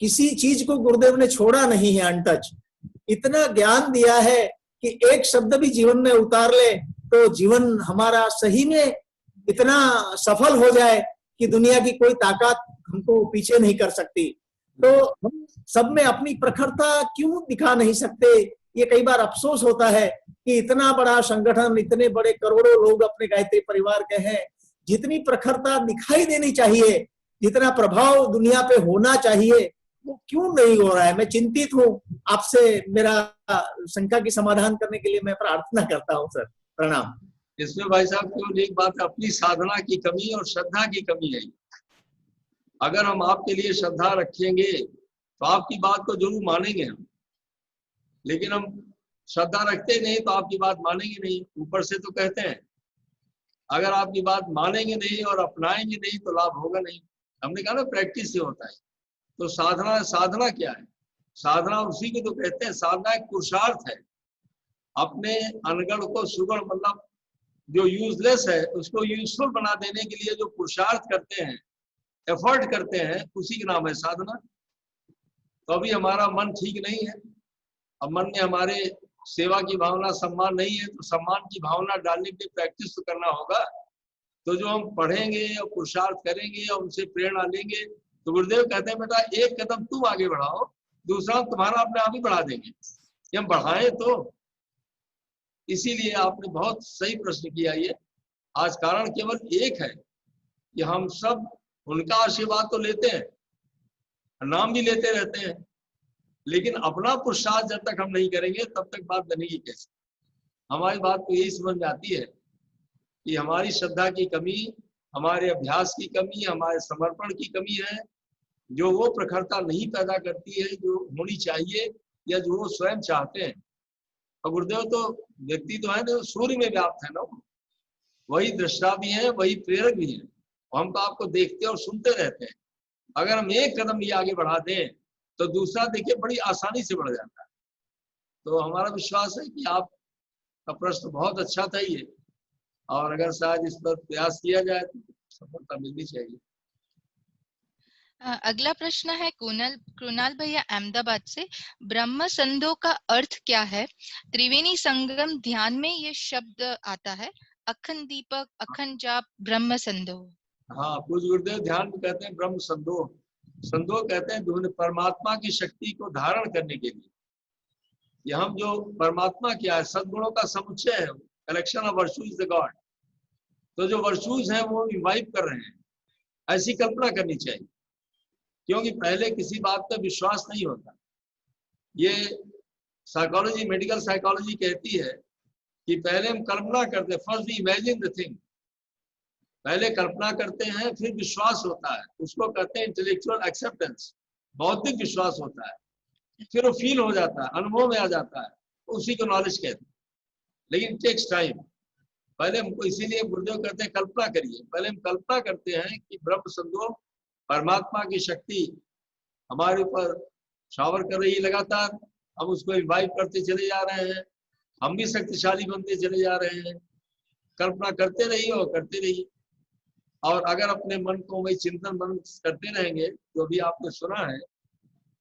Speaker 4: किसी चीज को गुरुदेव ने छोड़ा नहीं है अनटच। इतना ज्ञान दिया है कि एक शब्द भी जीवन में उतार ले तो जीवन हमारा सही में इतना सफल हो जाए कि दुनिया की कोई ताकत हमको पीछे नहीं कर सकती। तो हम सब में अपनी प्रखरता क्यों दिखा नहीं सकते? ये कई बार अफसोस होता है कि इतना बड़ा संगठन, इतने बड़े करोड़ों लोग अपने गायत्री परिवार के हैं, जितनी प्रखरता दिखाई देनी चाहिए, जितना प्रभाव दुनिया पे होना चाहिए, वो क्यों नहीं हो रहा है? मैं चिंतित हूँ। आपसे मेरा शंका की समाधान करने के लिए मैं प्रार्थना करता हूँ सर। प्रणाम।
Speaker 2: इसमें भाई साहब केवल एक बात, अपनी साधना की कमी और श्रद्धा की कमी है। अगर हम आपके लिए श्रद्धा रखेंगे तो आपकी बात को जरूर मानेंगे हम, लेकिन हम श्रद्धा रखते नहीं तो आपकी बात मानेंगे नहीं। ऊपर से तो कहते हैं अगर आपकी बात मानेंगे नहीं और अपनाएंगे नहीं तो लाभ होगा नहीं। हमने कहा ना प्रैक्टिस से होता है। तो साधना क्या है? साधना उसी को तो कहते हैं, साधना एक पुरुषार्थ है। अपने अनगढ़ को सुगढ़, मतलब जो यूजलेस है उसको यूजफुल बना देने के लिए जो पुरुषार्थ करते हैं, एफर्ट करते हैं, उसी का नाम है साधना। तो अभी हमारा मन ठीक नहीं है। अब मन में हमारे सेवा की भावना, सम्मान नहीं है, तो सम्मान की भावना डालने की प्रैक्टिस तो करना होगा। तो जो हम पढ़ेंगे और पुरुषार्थ करेंगे और उनसे प्रेरणा लेंगे, तो गुरुदेव कहते हैं बेटा एक कदम तुम आगे बढ़ाओ, दूसरा तुम्हारा अपने आप ही बढ़ा देंगे। ये हम बढ़ाएं तो। इसीलिए आपने बहुत सही प्रश्न किया। ये आज कारण केवल एक है कि हम सब उनका आशीर्वाद तो लेते हैं, नाम भी लेते रहते हैं, लेकिन अपना पुरुषार्थ जब तक हम नहीं करेंगे तब तक बात बनेगी कैसे। हमारी बात तो यही समझ में आती है कि हमारी श्रद्धा की कमी, हमारे अभ्यास की कमी, हमारे समर्पण की कमी है, जो वो प्रखरता नहीं पैदा करती है जो होनी चाहिए या जो वो स्वयं चाहते हैं। और गुरुदेव तो व्यक्ति तो है ना, सूर्य में व्याप्त है ना, वही दृष्टा भी है, वही प्रेरक भी है। हम तो आपको देखते और सुनते रहते हैं। अगर हम एक कदम ये आगे बढ़ा दें तो दूसरा देखिए बड़ी आसानी से बढ़ जाता है। तो हमारा विश्वास है कि आपका प्रश्न बहुत अच्छा था ये, और अगर शायद इस पर प्रयास किया जाए तो सफलता मिलनी चाहिए।
Speaker 1: अगला प्रश्न है कृणाल भैया अहमदाबाद से। ब्रह्म संधो का अर्थ क्या है? त्रिवेणी संगम ध्यान में ये शब्द आता है, अखंड दीपक, अखंड जाप, ब्रह्म संधो।
Speaker 2: हाँ, पूज्य गुरुदेव ध्यान में कहते हैं ब्रह्म संधो। संधो कहते हैं परमात्मा की शक्ति को धारण करने के लिए। ये हम जो परमात्मा क्या है, सद्गुणों का समुच्चय है, collection of virtues the God. तो जो वर्चूज हैं वो इन्वाइव कर रहे हैं, ऐसी कल्पना करनी चाहिए। क्योंकि पहले किसी बात पर विश्वास नहीं होता। ये साइकोलॉजी, मेडिकल साइकोलॉजी कहती है कि पहले हम कल्पना करते, first we imagine the thing. पहले कल्पना करते हैं, फिर विश्वास होता है, उसको कहते हैं इंटेलेक्चुअल एक्सेप्टेंस, बौद्धिक विश्वास होता है, फिर वो फील हो जाता है, अनुभव में आ जाता है, उसी को नॉलेज कहते हैं। लेकिन टेक्स टाइम। पहले हमको, इसीलिए गुरुदेव कहते हैं कल्पना करिए। पहले हम कल्पना करते हैं कि ब्रह्म संधो, परमात्मा की शक्ति हमारे ऊपर शावर कर रही है लगातार, हम उसको इन्वाइव करते चले जा रहे हैं, हम भी शक्तिशाली बनते चले जा रहे हैं। कल्पना करते रहिए और करते रहिए, और अगर अपने मन को वही चिंतन मन करते रहेंगे जो भी आपने सुना है,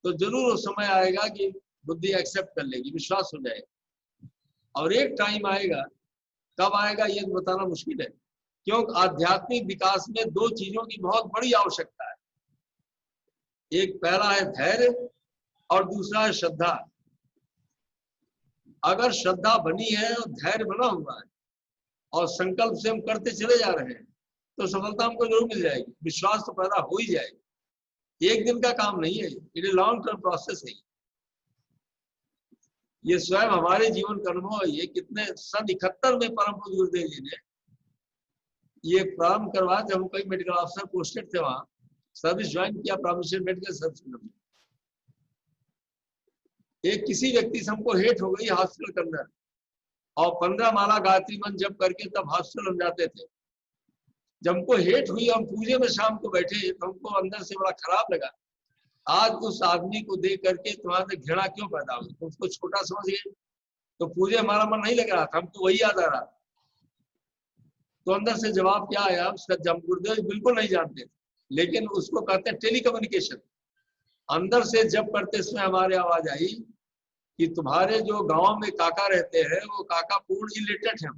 Speaker 2: तो जरूर वो समय आएगा कि बुद्धि एक्सेप्ट कर लेगी, विश्वास हो जाएगा। और एक टाइम आएगा, कब आएगा ये बताना मुश्किल है, क्योंकि आध्यात्मिक विकास में दो चीजों की बहुत बड़ी आवश्यकता है। एक पहला है धैर्य और दूसरा है श्रद्धा। अगर श्रद्धा बनी है और धैर्य बना हुआ है और संकल्प से हम करते चले जा रहे हैं, तो सफलता हमको जरूर मिल जाएगी। विश्वास तो पैदा हो ही जाएगी। एक दिन का काम नहीं है, it is long term process है। ये स्वयं हमारे जीवन का अनुभव है। ये कितने सन 71 में परम पूज्य गुरुदेव जी ने ये प्रारंभ करवाया, जब हम कई मेडिकल ऑफिसर पोस्टेड थे, वहां सर्विस ज्वाइन किया प्रोविंशियल मेडिकल सर्विस में। एक किसी व्यक्ति से हमको हेट हो गई हॉस्पिटल के अंदर, और 15 माला गायत्री मंत्र जप करके तब हॉस्पिटल हम जाते थे। जब हमको हेट हुई, हम पूजे में शाम को बैठे, तो हमको अंदर से बड़ा खराब लगा। आज उस आदमी को देख करके तुम्हारे घृणा क्यों पैदा हुई? तो उसको छोटा समझ गए, तो पूजे हमारा मन नहीं लग रहा था, हमको वही याद आ रहा। तो अंदर से जवाब क्या आया उसका, जब गुरुदेव बिल्कुल नहीं जानते, लेकिन उसको कहते हैं टेलीकम्युनिकेशन। अंदर से जब करते समय हमारे आवाज आई कि तुम्हारे जो गांव में काका रहते हैं, वो काका पूर्ण इलिटरेट है,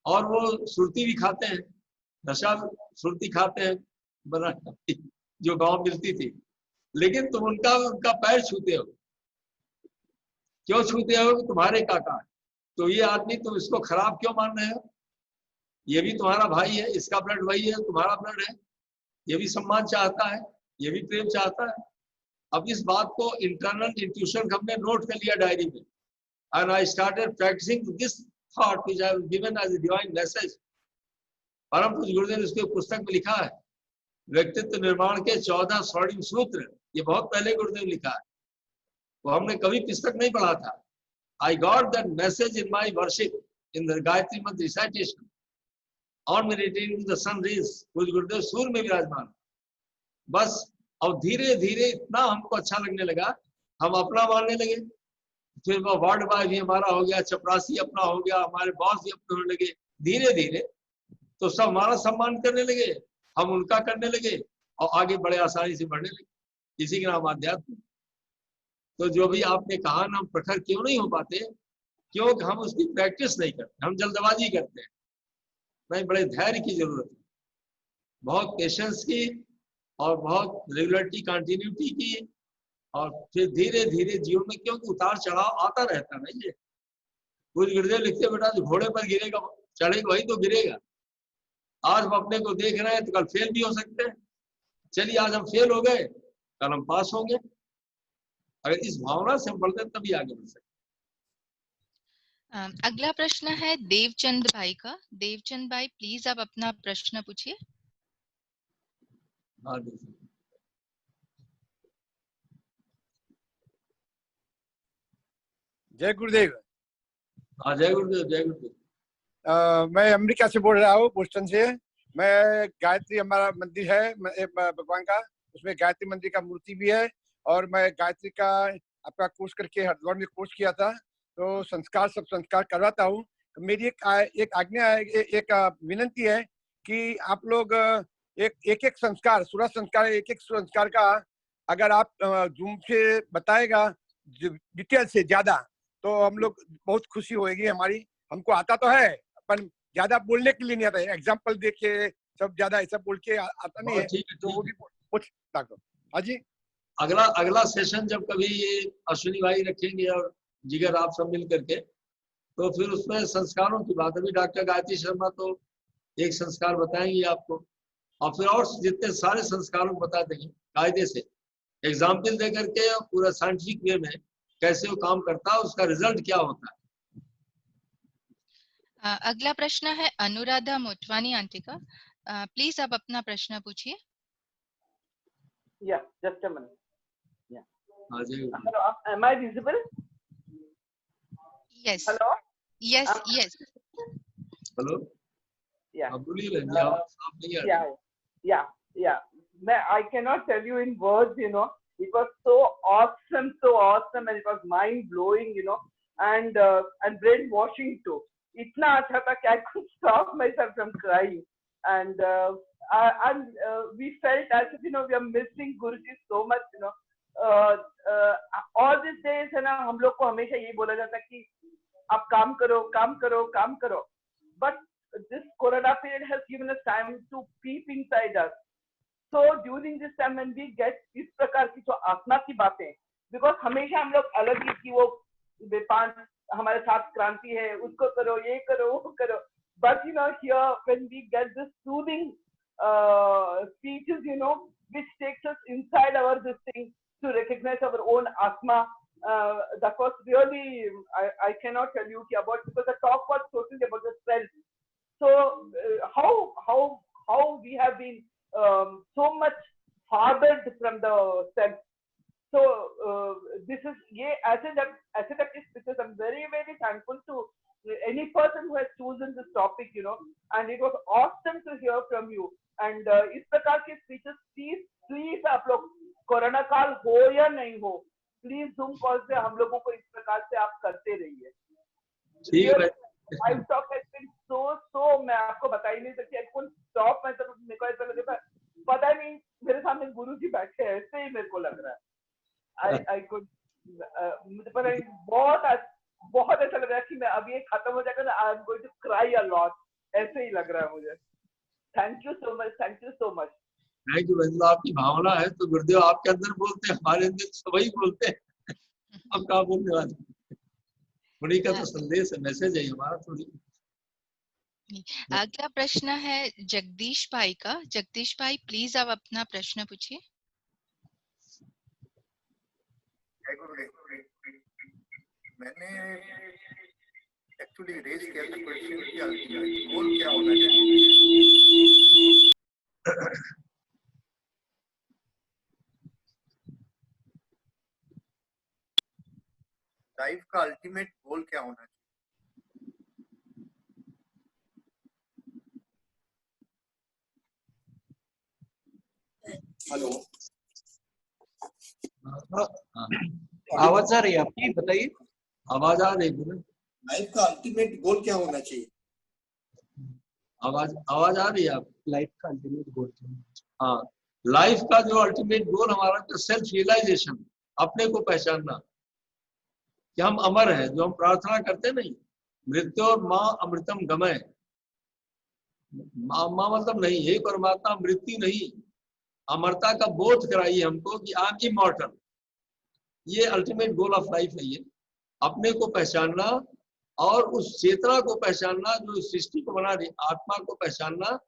Speaker 2: और वो सुरती भी खाते हैं, नशा सुरती खाते हैं बना जो गांव मिलती थी, लेकिन तुम उनका पैर छूते हो। क्यों छूते हो? तुम्हारे काका। तो ये आदमी तुम इसको खराब क्यों मान रहे हो? ये भी तुम्हारा भाई है, इसका ब्लड वही है, तुम्हारा ब्लड है। ये भी सम्मान चाहता है, ये भी प्रेम चाहता है। अब इस बात को इंटरनल इंट्यूशन हमने नोट कर लिया डायरी में, and I started practicing this thought which I was given as a divine message. परम पूज्य गुरुदेव ने इसके पुस्तक में लिखा है, व्यक्तित्व निर्माण के 14 स्वर्णिम सूत्र। ये बहुत पहले गुरुदेव लिखा है, वो हमने कभी पुस्तक नहीं पढ़ा था। I got that message in my worship in the Gayatri मंत्र रिसाइटेशन और मेडिटेटिंग द सन रेज। पूज्य गुरुदेव सूर्य में विराजमान। बस और धीरे धीरे इतना हमको अच्छा लगने लगा, हम अपना मानने लगे। फिर वो वार्ड बॉय भी हमारा हो गया, चपरासी अपना हो गया, हमारे बॉस भी अपने होने लगे। धीरे धीरे तो सब हमारा सम्मान करने लगे, हम उनका करने लगे, और आगे बड़े आसानी से बढ़ने लगे। इसी के नाम आध्यात्म। तो जो भी आपने कहा ना, हम प्रखर क्यों नहीं हो पाते, क्योंकि हम उसकी प्रैक्टिस नहीं करते, हम जल्दबाजी करते हैं। नहीं, बड़े धैर्य की जरूरत है, बहुत पेशेंस की और बहुत रेगुलरिटी कंटिन्यूटी की, और फिर धीरे धीरे जीवन में, क्योंकि उतार चढ़ाव आता रहता है। ये कुछ गुरुदेव लिखते बेटा, जो घोड़े पर गिरेगा चढ़ेगा वही तो गिरेगा। आज हम अपने को देख रहे हैं तो कल फेल भी हो सकते हैं। चलिए आज हम फेल हो गए, कल हम पास होंगे। अगर इस भावना से हम बढ़ते हैं तभी आगे बढ़ सकते।
Speaker 1: अगला प्रश्न है देवचंद भाई का। देवचंद भाई प्लीज आप अपना प्रश्न पूछिए।
Speaker 5: जय गुरुदेव।
Speaker 2: हाँ, जय गुरुदेव, जय गुरुदेव।
Speaker 5: मैं अमेरिका से बोल रहा हूँ, बोस्टन से। मैं गायत्री, हमारा मंदिर है भगवान का, उसमें गायत्री मंदिर का मूर्ति भी है। और मैं गायत्री का आपका कोर्स करके हरिद्वार में कोर्स किया था, तो सब संस्कार करवाता हूँ। मेरी एक आज्ञा है, एक विनती है कि आप लोग एक संस्कार, 16 संस्कार, एक संस्कार का अगर आप जूम से बताएगा डिटेल से ज्यादा, तो हम लोग बहुत खुशी होगी हमारी। हमको आता तो है पर ज्यादा बोलने के लिए नहीं आता है, एग्जाम्पल देख के सब ज्यादा ऐसा बोल के आता नहीं है, तो वो भी कुछ ताको। हाँ जी,
Speaker 2: अगला सेशन जब कभी ये अश्विनी भाई रखेंगे और जिगर आप सब मिल करके, तो फिर उसमें संस्कारों की बात, अभी डॉक्टर गायत्री शर्मा तो एक संस्कार बताएंगे आपको, और फिर और जितने सारे संस्कारों को बता देंगे कायदे से, एग्जाम्पल दे करके पूरा साइंटिफिक वे में कैसे वो काम करता है, उसका रिजल्ट क्या होता है।
Speaker 1: अगला प्रश्न है अनुराधा मोटवानी आंटी का। प्लीज आप अपना प्रश्न पूछिए।
Speaker 6: Yeah, just a minute. Yeah.
Speaker 2: Hello,
Speaker 6: am I visible?
Speaker 1: Yes.
Speaker 6: Hello.
Speaker 1: Yes. Yes.
Speaker 2: Hello.
Speaker 6: Yeah. Yeah. I cannot tell you in words. It was so awesome, and it was mind blowing. And brainwashing too. इतना अच्छा था कि I could stop myself from crying, and we felt as if we are missing Guruji so much. All these days है ना, हम लोग को हमेशा ये बोला जाता कि आप काम करो, but this corona period has given us time to peep inside us. So during this time when we get इस प्रकार की जो आत्मा की बातें, because हमेशा हम लोग अलग ही कि वो बेपान हमारे साथ क्रांति है, उसको करो, ये करो, वो करो, but here when we get this soothing speeches, which takes us inside our this thing to recognize our own atma, that was really, I cannot tell you about, because the talk was totally about the self. So how we have been so much fathered from the self. So this is as a because I'm very, very thankful to any person who has chosen this topic, and it was awesome to hear from you. And इस प्रकार के speeches please आप लोग, corona काल हो या नहीं हो, प्लीज जूम कॉल से हम लोगों को इस प्रकार से आप करते रहिए। Live talk has been so मैं आपको बता ही नहीं सकती, आई कुडंट स्टॉप, मैं तो मेरे को ऐसा लगे था पता नहीं मेरे सामने गुरुजी बैठे हैं, ऐसे ही मेरे को लग रहा है। आई कुड मुझे पता नहीं, बहुत ऐसा लग रहा है कि मैं अभी ये खत्म हो जाएगा ना, I am going to cry a lot, ऐसे ही लग रहा है मुझे। Thank you so much, thank you so much.
Speaker 2: Thank you Ranju, आपकी भावना है तो गुरुदेव आपके अंदर बोलते हैं, हमारे अंदर सभी बोलते हैं, हम कहाँ बोलने वाले, उन्हीं का तो संदेश है, मैसेज है हमारा थोड़ी।
Speaker 1: अगला प्रश्न है जगदीश भाई का। जगदीश भाई प्लीज आप अपना प्रश्न पूछिए।
Speaker 7: मैंने एक्चुअली रेज किया था क्वेश्चन कि अल्टीमेट गोल क्या होना चाहिए, लाइफ का अल्टीमेट गोल क्या होना चाहिए।
Speaker 8: हेलो, आवाज आ रही है आपकी, बताइए।
Speaker 2: आवाज आ रही है।
Speaker 7: लाइफ का अल्टीमेट गोल क्या होना चाहिए।
Speaker 2: आवाज आ रही है आप।
Speaker 8: लाइफ का अल्टीमेट गोल क्या होना चाहिए।
Speaker 2: हाँ, लाइफ का जो अल्टीमेट गोल हमारा सेल्फ रियलाइजेशन, अपने को पहचानना, कि हम अमर हैं, जो हम प्रार्थना करते नहीं, मृत्योर माँ अमृतम गमय। माँ मतलब नहीं, हे परमात्मा मृत्यु नहीं, अमरता का बोध कराइए हमको कि आई एम इमॉर्टल। ये अल्टीमेट गोल ऑफ लाइफ है, ये अपने को पहचानना और उस चेतना को पहचानना जो सृष्टि को बना रही, आत्मा को पहचानना,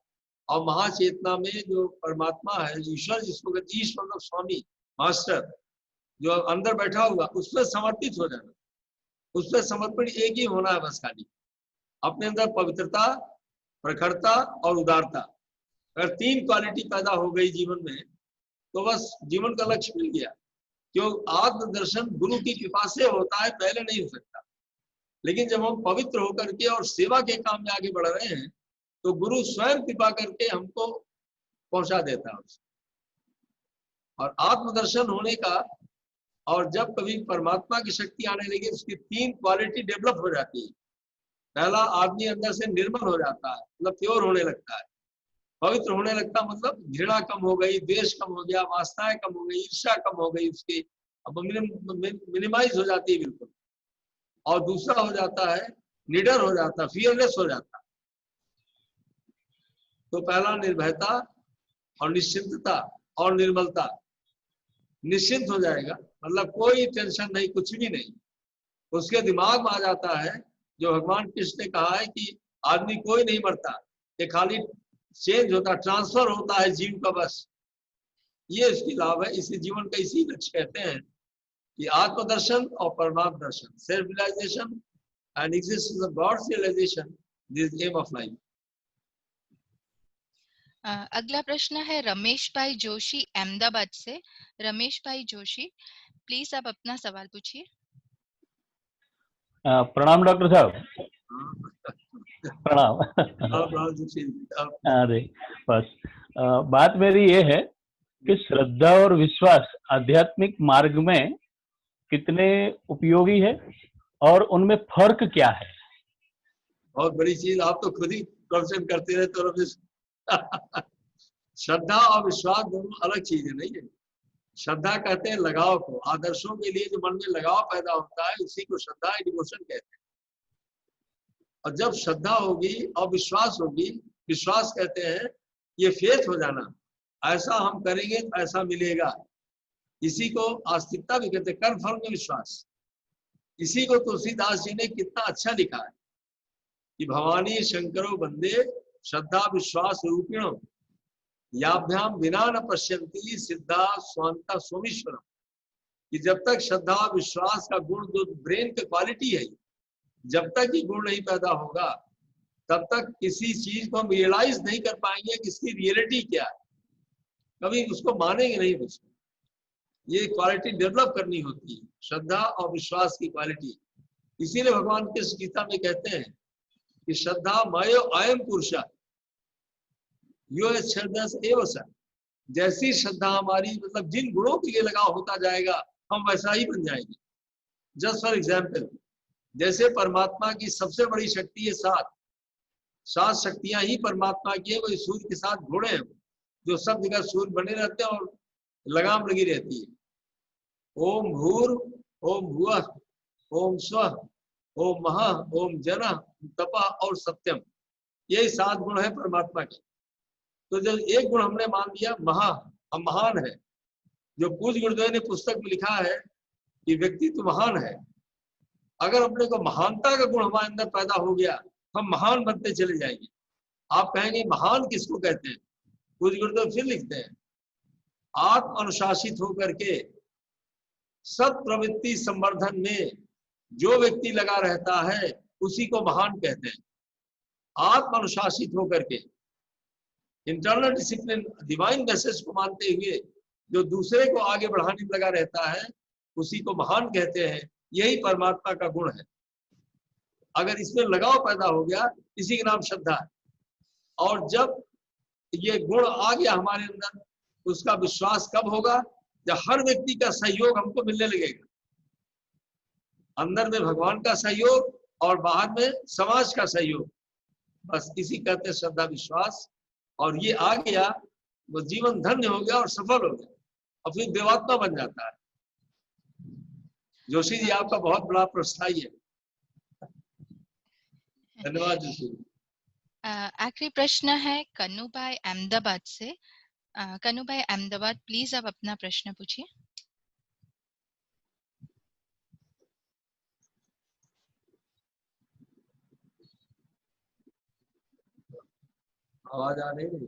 Speaker 2: और महाचेतना में जो परमात्मा है, ईश्वर जिसको कहते, ईश्वर मतलब स्वामी, मास्टर जो अंदर बैठा हुआ, उसमें समर्पित हो जाना, उसमें समर्पण एक ही होना है बस, खाली अपने अंदर पवित्रता, प्रखरता और उदारता। अगर 3 क्वालिटी पैदा हो गई जीवन में तो बस जीवन का लक्ष्य मिल गया। क्यों? आत्मदर्शन गुरु की कृपा से होता है, पहले नहीं हो सकता। लेकिन जब हम पवित्र होकर के और सेवा के काम में आगे बढ़ रहे हैं तो गुरु स्वयं कृपा करके हमको पहुंचा देता है उसको। और आत्मदर्शन होने का, और जब कभी परमात्मा की शक्ति आने लगी, उसकी 3 क्वालिटी डेवलप हो जाती है। पहला, आदमी अंदर से निर्मल हो जाता है, मतलब प्योर होने लगता है, पवित्र होने लगता, मतलब घृणा कम हो गई, द्वेष कम हो गया, वासनाएं कम हो गई, ईर्ष्या कम हो गई, उसकी अब मिनिमाइज हो जाती है बिल्कुल। और दूसरा हो जाता है निडर हो जाता, फियरलेस हो जाता। तो पहला निर्भयता और निश्चिंतता और निर्मलता। निश्चिंत हो जाएगा, मतलब कोई टेंशन नहीं, कुछ भी नहीं। उसके दिमाग में आ जाता है जो भगवान कृष्ण ने कहा है कि आदमी कोई नहीं मरता, ये खाली चेंज होता, ट्रांसफर होता है जीव का, बस ये इसकी लाभ है। इसी जीवन का इसी लक्ष्य कहते हैं कि आत्मदर्शन और परमात्म दर्शन, self realization and existence of God's realization, this aim of life.
Speaker 1: अगला प्रश्न है रमेश भाई जोशी अहमदाबाद से। रमेश भाई जोशी, प्लीज आप अपना सवाल पूछिए।
Speaker 9: प्रणाम डॉक्टर साहब। प्रणाम। अरे बस बात मेरी ये है कि श्रद्धा और विश्वास आध्यात्मिक मार्ग में कितने उपयोगी है और उनमें फर्क क्या है?
Speaker 2: बहुत बड़ी चीज, आप तो खुद ही क्वेश्चन करते रहते हो रमेश। श्रद्धा और विश्वास दोनों अलग चीजें नहीं है। श्रद्धा कहते हैं लगाव को, आदर्शों के लिए जो मन में लगाव पैदा होता है उसी को श्रद्धा डिवोशन कहते हैं। और जब श्रद्धा होगी और विश्वास होगी, विश्वास कहते हैं ये फेथ हो जाना, ऐसा हम करेंगे तो ऐसा मिलेगा, इसी को आस्तिकता भी कहते हैं, कर्म फल में विश्वास। इसी को तुलसीदास जी ने कितना अच्छा लिखा है कि भवानी शंकरो वंदे श्रद्धा विश्वास रूपिणो याभ्याम बिना न पश्यंती सिद्धा स्वांता सोमेश्वरम। कि जब तक श्रद्धा विश्वास का गुण जो ब्रेन की क्वालिटी है, जब तक ये गुण नहीं पैदा होगा तब तक किसी चीज को हम रियलाइज नहीं कर पाएंगे कि इसकी रियलिटी क्या है, कभी उसको मानेंगे नहीं। उसको ये क्वालिटी डेवलप करनी होती है, श्रद्धा और विश्वास की क्वालिटी। इसीलिए भगवान कृष्ण गीता में कहते हैं कि श्रद्धा मयो अयम पुरुष यो श्रद्धा एवं स। जैसी श्रद्धा हमारी, मतलब जिन गुणों के लिए लगाव होता जाएगा हम वैसा ही बन जाएंगे। जस्ट फॉर एग्जाम्पल, जैसे परमात्मा की सबसे बड़ी शक्ति है 7 शक्तियां ही परमात्मा की है। वही सूर्य के साथ घोड़े हैं जो सब जगह सूर्य बने रहते हैं और लगाम लगी रहती है। ओम भूर ओम भुवः ओम स्वः ओम महा ओम जनः तपः और सत्यम, यही 7 गुण है परमात्मा के। तो जब एक गुण हमने मान लिया महा, हम महान है, जो पूज्य गुरुदेव ने पुस्तक में लिखा है कि व्यक्ति तो महान है, अगर अपने को महानता का गुण हमारे अंदर पैदा हो गया हम महान बनते चले जाएंगे। आप कहेंगे महान किसको कहते हैं? पूज्य गुरुदेव फिर लिखते हैं, आत्म अनुशासित होकर के सत प्रवृत्ति संवर्धन में जो व्यक्ति लगा रहता है उसी को महान कहते हैं। आत्म अनुशासित होकर के इंटरनल डिसिप्लिन, डिवाइन मैसेज को मानते हुए जो दूसरे को आगे बढ़ाने में लगा रहता है उसी को महान कहते हैं। यही परमात्मा का गुण है। अगर इसमें लगाव पैदा हो गया, इसी का नाम श्रद्धा है। और जब ये गुण आ गया हमारे अंदर, उसका विश्वास कब होगा? जब हर व्यक्ति का सहयोग हमको मिलने लगेगा। अंदर में भगवान का सहयोग और बाहर में समाज का सहयोग, बस इसी कहते हैं श्रद्धा विश्वास। और ये आ गया, वो जीवन धन्य हो गया और सफल हो गया और फिर देवात्मा बन जाता है। जोशी जी आपका बहुत बड़ा प्रोत्साही है। धन्यवाद जोशी जी।
Speaker 1: आखिरी प्रश्न है कन्नू भाई अहमदाबाद से। कन्नू भाई अहमदाबाद, प्लीज आप अपना प्रश्न पूछिए।
Speaker 2: आवाज आ रही है?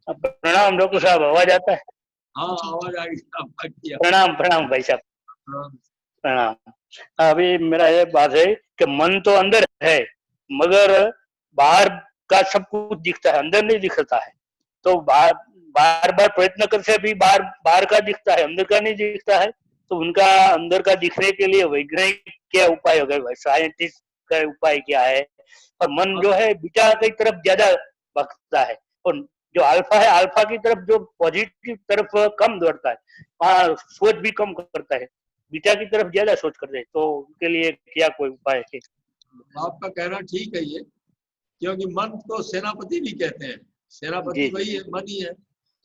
Speaker 10: प्रणाम डॉक्टर साहब, आवाज आता है?
Speaker 2: हाँ आवाज आ गई।
Speaker 10: प्रणाम प्रणाम भाई साहब, प्रणाम। अभी मेरा ये बात है कि मन तो अंदर है मगर बाहर का सब कुछ दिखता है, अंदर नहीं दिखता है। तो बार बार प्रयत्न करके भी बाहर का दिखता है, अंदर का नहीं दिखता है। तो उनका अंदर का दिखने के लिए वैज्ञानिक क्या उपाय होगा, साइंटिस्ट का उपाय क्या है? और मन जो है बीटा की तरफ ज्यादा भगता है और जो अल्फा है, अल्फा की तरफ जो पॉजिटिव तरफ कम दौड़ता है, सोच भी कम करता है, बीटा की तरफ ज्यादा सोच करते हैं। तो उनके लिए क्या कोई उपाय है?
Speaker 2: आपका कहना ठीक है ये, क्योंकि मन को सेनापति भी कहते हैं। सेनापति वही है, मन ही है।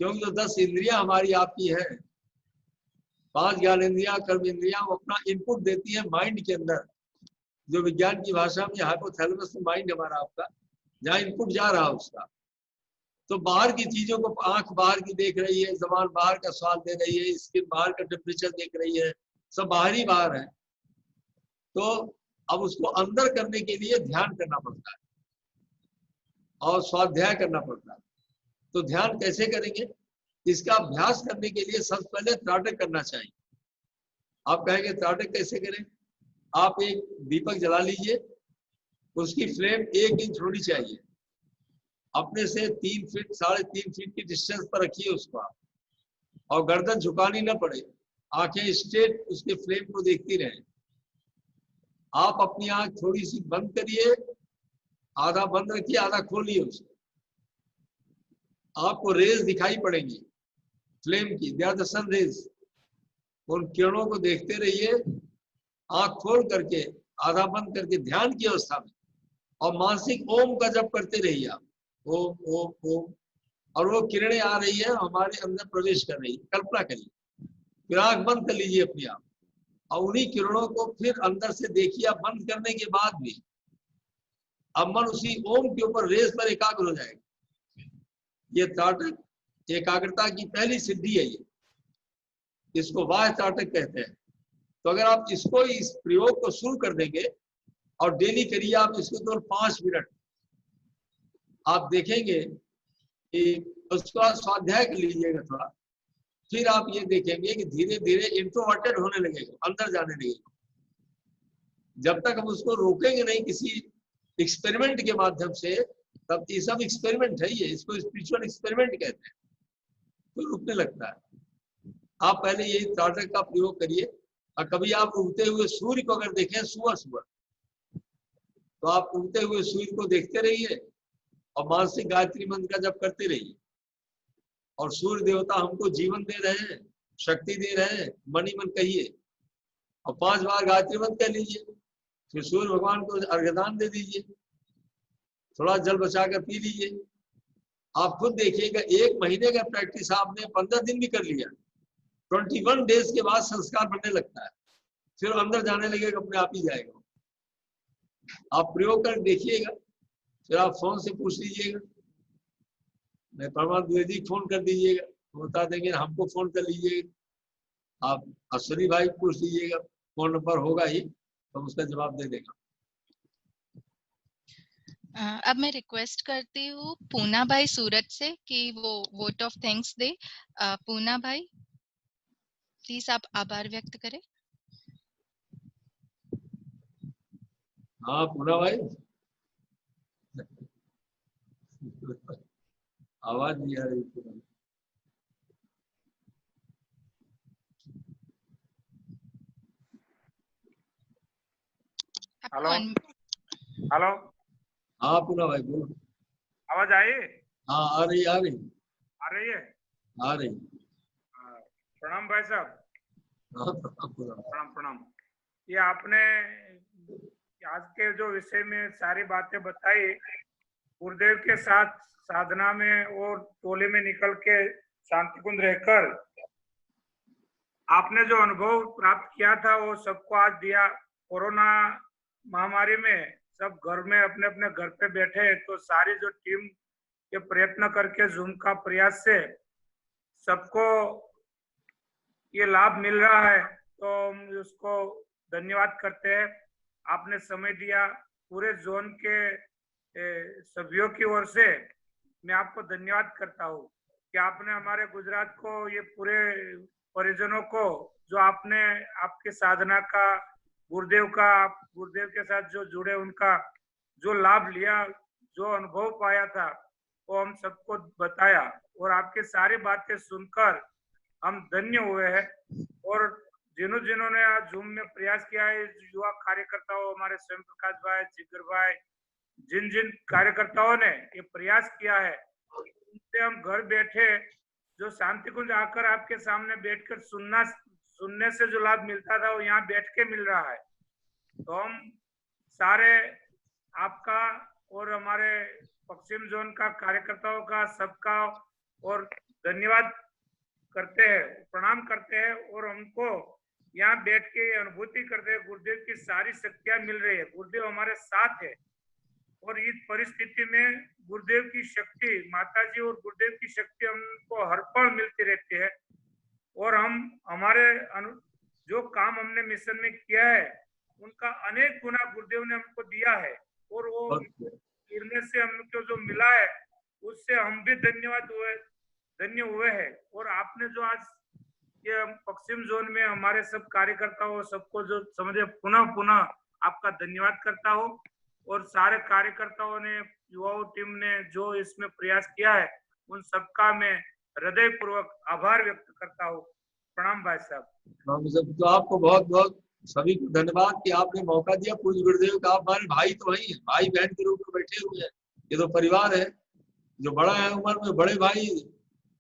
Speaker 2: क्योंकि जो 10 इंद्रियां हमारी आपकी है, 5 ज्ञान इंद्रियां, कर्म इंद्रियां, वो अपना इनपुट देती है माइंड के अंदर, जो विज्ञान की भाषा में हाइपोथैलेमस में माइंड हमारा आपका, जहाँ इनपुट जा रहा है उसका। तो बाहर की चीजों को आंख बाहर की देख रही है, जबान बाहर का स्वाद दे रही है, स्किन बाहर का टेम्परेचर देख रही है, सब बाहर ही बाहर है। तो अब उसको अंदर करने के लिए ध्यान करना पड़ता है और स्वाध्याय करना पड़ता है। तो ध्यान कैसे करेंगे? इसका अभ्यास करने के लिए सबसे पहले त्राटक करना चाहिए। आप कहेंगे त्राटक कैसे करें? आप एक दीपक जला लीजिए, उसकी फ्लेम 1 इंच होनी चाहिए, अपने से 3 फीट 3.5 फीट की डिस्टेंस पर रखिए उसको आप, और गर्दन झुकानी ना पड़े, आंखें स्ट्रेट उसके फ्लेम को देखती रहें। आप अपनी आंख थोड़ी सी बंद करिए, आधा बंद रखिए, आधा खोलिए उसको। आपको रेज दिखाई पड़ेंगी फ्लेम की, they are the sun rays. उन किरणों को देखते रहिए, आंख खोल करके, आधा बंद करके, ध्यान की अवस्था में, और मानसिक ओम का जप करते रहिए आप, ओम ओम ओम। और वो किरणें आ रही है हमारे अंदर प्रवेश कर रही है, कल्पना करिए। फिर आंख बंद कर लीजिए अपनी आप, और उन्हीं किरणों को फिर अंदर से देखिए। आप बंद करने के बाद भी अब मन उसी ओम के ऊपर रेस पर एकाग्र हो जाएगा। ये त्राटक एकाग्रता की पहली सिद्धि है ये, इसको बाह्य त्राटक कहते हैं। तो अगर आप इसको, इस प्रयोग को शुरू कर देंगे और डेली करिए आप इसको, तो 5 मिनट आप देखेंगे कि उसका स्वाध्याय कर लीजिएगा थोड़ा। फिर आप ये देखेंगे कि धीरे धीरे इंट्रोवर्टेड होने लगेगा, अंदर जाने लगेगा। जब तक हम उसको रोकेंगे नहीं किसी एक्सपेरिमेंट के माध्यम से, तब ये सब एक्सपेरिमेंट है, ये इसको स्पिरिचुअल एक्सपेरिमेंट कहते हैं, तो रुकने लगता है। आप पहले यही त्राटक का प्रयोग करिए। और कभी आप उगते हुए सूर्य को अगर देखें सुबह सुबह, तो आप उगते हुए सूर्य को देखते रहिए और मानसिक गायत्री मंत्र का जप करते रहिए। और सूर्य देवता हमको जीवन दे रहे हैं, शक्ति दे रहे हैं, मन ही मन कहिए, और 5 बार गायत्री मंत्र कर लीजिए। फिर सूर्य भगवान को अर्घ्यदान दे दीजिए, थोड़ा जल बचाकर पी लीजिए। आप खुद देखिएगा, 1 महीने का प्रैक्टिस आपने 15 दिन भी कर लिया, 21 डेज के बाद संस्कार बनने लगता है, फिर अंदर जाने लगेगा, अपने आप ही जाएगा। आप प्रयोग कर देखिएगा, फिर आप फोन से पूछ लीजिएगा, मैं परमात्मा द्विवेदी फोन कर दीजिएगा, तो बता देंगे। हमको फोन कर लीजिएगा, आप अश्वनी भाई पूछ लीजिएगा, फोन नंबर होगा ही, तो उसका जवाब दे देगा।
Speaker 1: अब मैं रिक्वेस्ट करती हूँ पूना भाई सूरत से कि वो वोट ऑफ थैंक्स दे। पूना भाई प्लीज आप आभार व्यक्त करें।
Speaker 2: हाँ पूना भाई, आवाज नहीं आ रही।
Speaker 7: हेलो हेलो,
Speaker 2: हाँ पूना भाई बोलो।
Speaker 7: आवाज आई?
Speaker 2: हाँ आ रही
Speaker 7: आ रही है।
Speaker 2: आ रही।
Speaker 7: प्रणाम भाई साहब। प्रणाम प्रणाम। ये आपने आज के जो विषय में सारी बातें बताई,
Speaker 11: गुरुदेव के साथ साधना में और टोले में निकल के शांति कुंज रहकर आपने जो अनुभव प्राप्त किया था वो सबको आज दिया। कोरोना महामारी में सब घर में अपने अपने घर पे बैठे, तो सारी जो टीम के प्रयत्न करके जूम का प्रयास से सबको ये लाभ मिल रहा है, तो हम उसको धन्यवाद करते हैं। आपने समय दिया, पूरे जोन के सभ्यों की ओर से मैं आपको धन्यवाद करता हूँ कि आपने हमारे गुजरात को, ये पूरे परिजनों को जो आपने आपके साधना का, गुरुदेव का, गुरुदेव के साथ जो जुड़े उनका जो लाभ लिया, जो अनुभव पाया था वो हम सबको बताया, और आपके सारी बातें सुनकर हम धन्य हुए हैं। और जिन्होंने आज जूम में प्रयास किया है, युवा कार्यकर्ताओं, हमारे स्वयं प्रकाश भाई, जिगर भाई, जिन कार्यकर्ताओं ने ये प्रयास किया है, उनसे हम घर बैठे जो शांति कुंज आकर आपके सामने बैठकर सुनने से जो लाभ मिलता था वो यहाँ बैठ के मिल रहा है। तो हम सारे आपका और हमारे पश्चिम जोन का कार्यकर्ताओं का सबका और धन्यवाद करते हैं, प्रणाम करते हैं, और हमको यहाँ बैठ के अनुभूति करते हैं गुरुदेव की सारी शक्तियां मिल रही है, गुरुदेव हमारे साथ है। और इस परिस्थिति में गुरुदेव की शक्ति, माताजी और गुरुदेव की शक्ति हमको हर पल मिलती रहती है। और हम हमारे जो काम हमने मिशन में किया है उनका अनेक गुना गुरुदेव ने हमको दिया है, और वो गिरने से हमको जो मिला है उससे हम भी धन्य हुए हैं। और आपने जो आज ये पश्चिम जोन में हमारे सब कार्यकर्ताओं सबको जो समझे, पुनः आपका धन्यवाद करता हूँ। और सारे कार्यकर्ताओं ने, युवाओं टीम ने जो इसमें प्रयास किया है, उन सबका मैं हृदय पूर्वक आभार व्यक्त करता हूँ। प्रणाम भाई साहब।
Speaker 2: तो आपको बहुत बहुत सभी को धन्यवाद कि आपने मौका दिया। पूज्य गुरुदेव का, आप हमारे भाई तो वही है, भाई बहन के रूप में बैठे हुए हैं। ये तो परिवार है, जो बड़ा है उम्र में, बड़े भाई,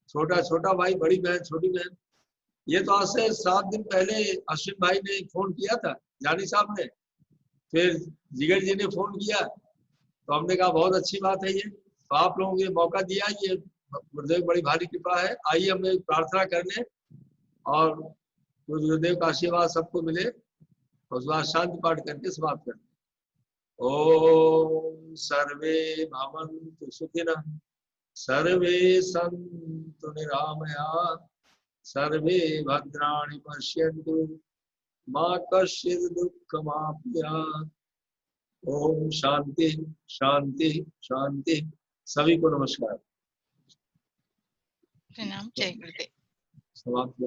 Speaker 2: छोटा भाई, बड़ी बहन, छोटी बहन। ये तो आज से 7 दिन पहले अश्विन भाई ने फोन किया था, जानी साहब ने, फिर जिगर जी ने फोन किया, तो हमने कहा बहुत अच्छी बात है ये, तो आप लोगों को मौका दिया, ये गुरुदेव बड़ी भारी कृपा है। आइए हमें प्रार्थना करने और गुरुदेव का आशीर्वाद सबको मिले, और उसके बाद शांति पाठ करके समाप्त करते। ओम सर्वे भवन्तु सुखिनः, सर्वे सन्तु निरामयाः, सर्वे भद्राणि पश्यन्तु, मा कश्चित् दुःखमाप्नुयात्। ओम शांति शांति शांति। सभी को नमस्कार।
Speaker 1: प्रणाम। जय गुरुदेव।
Speaker 2: समाप्त।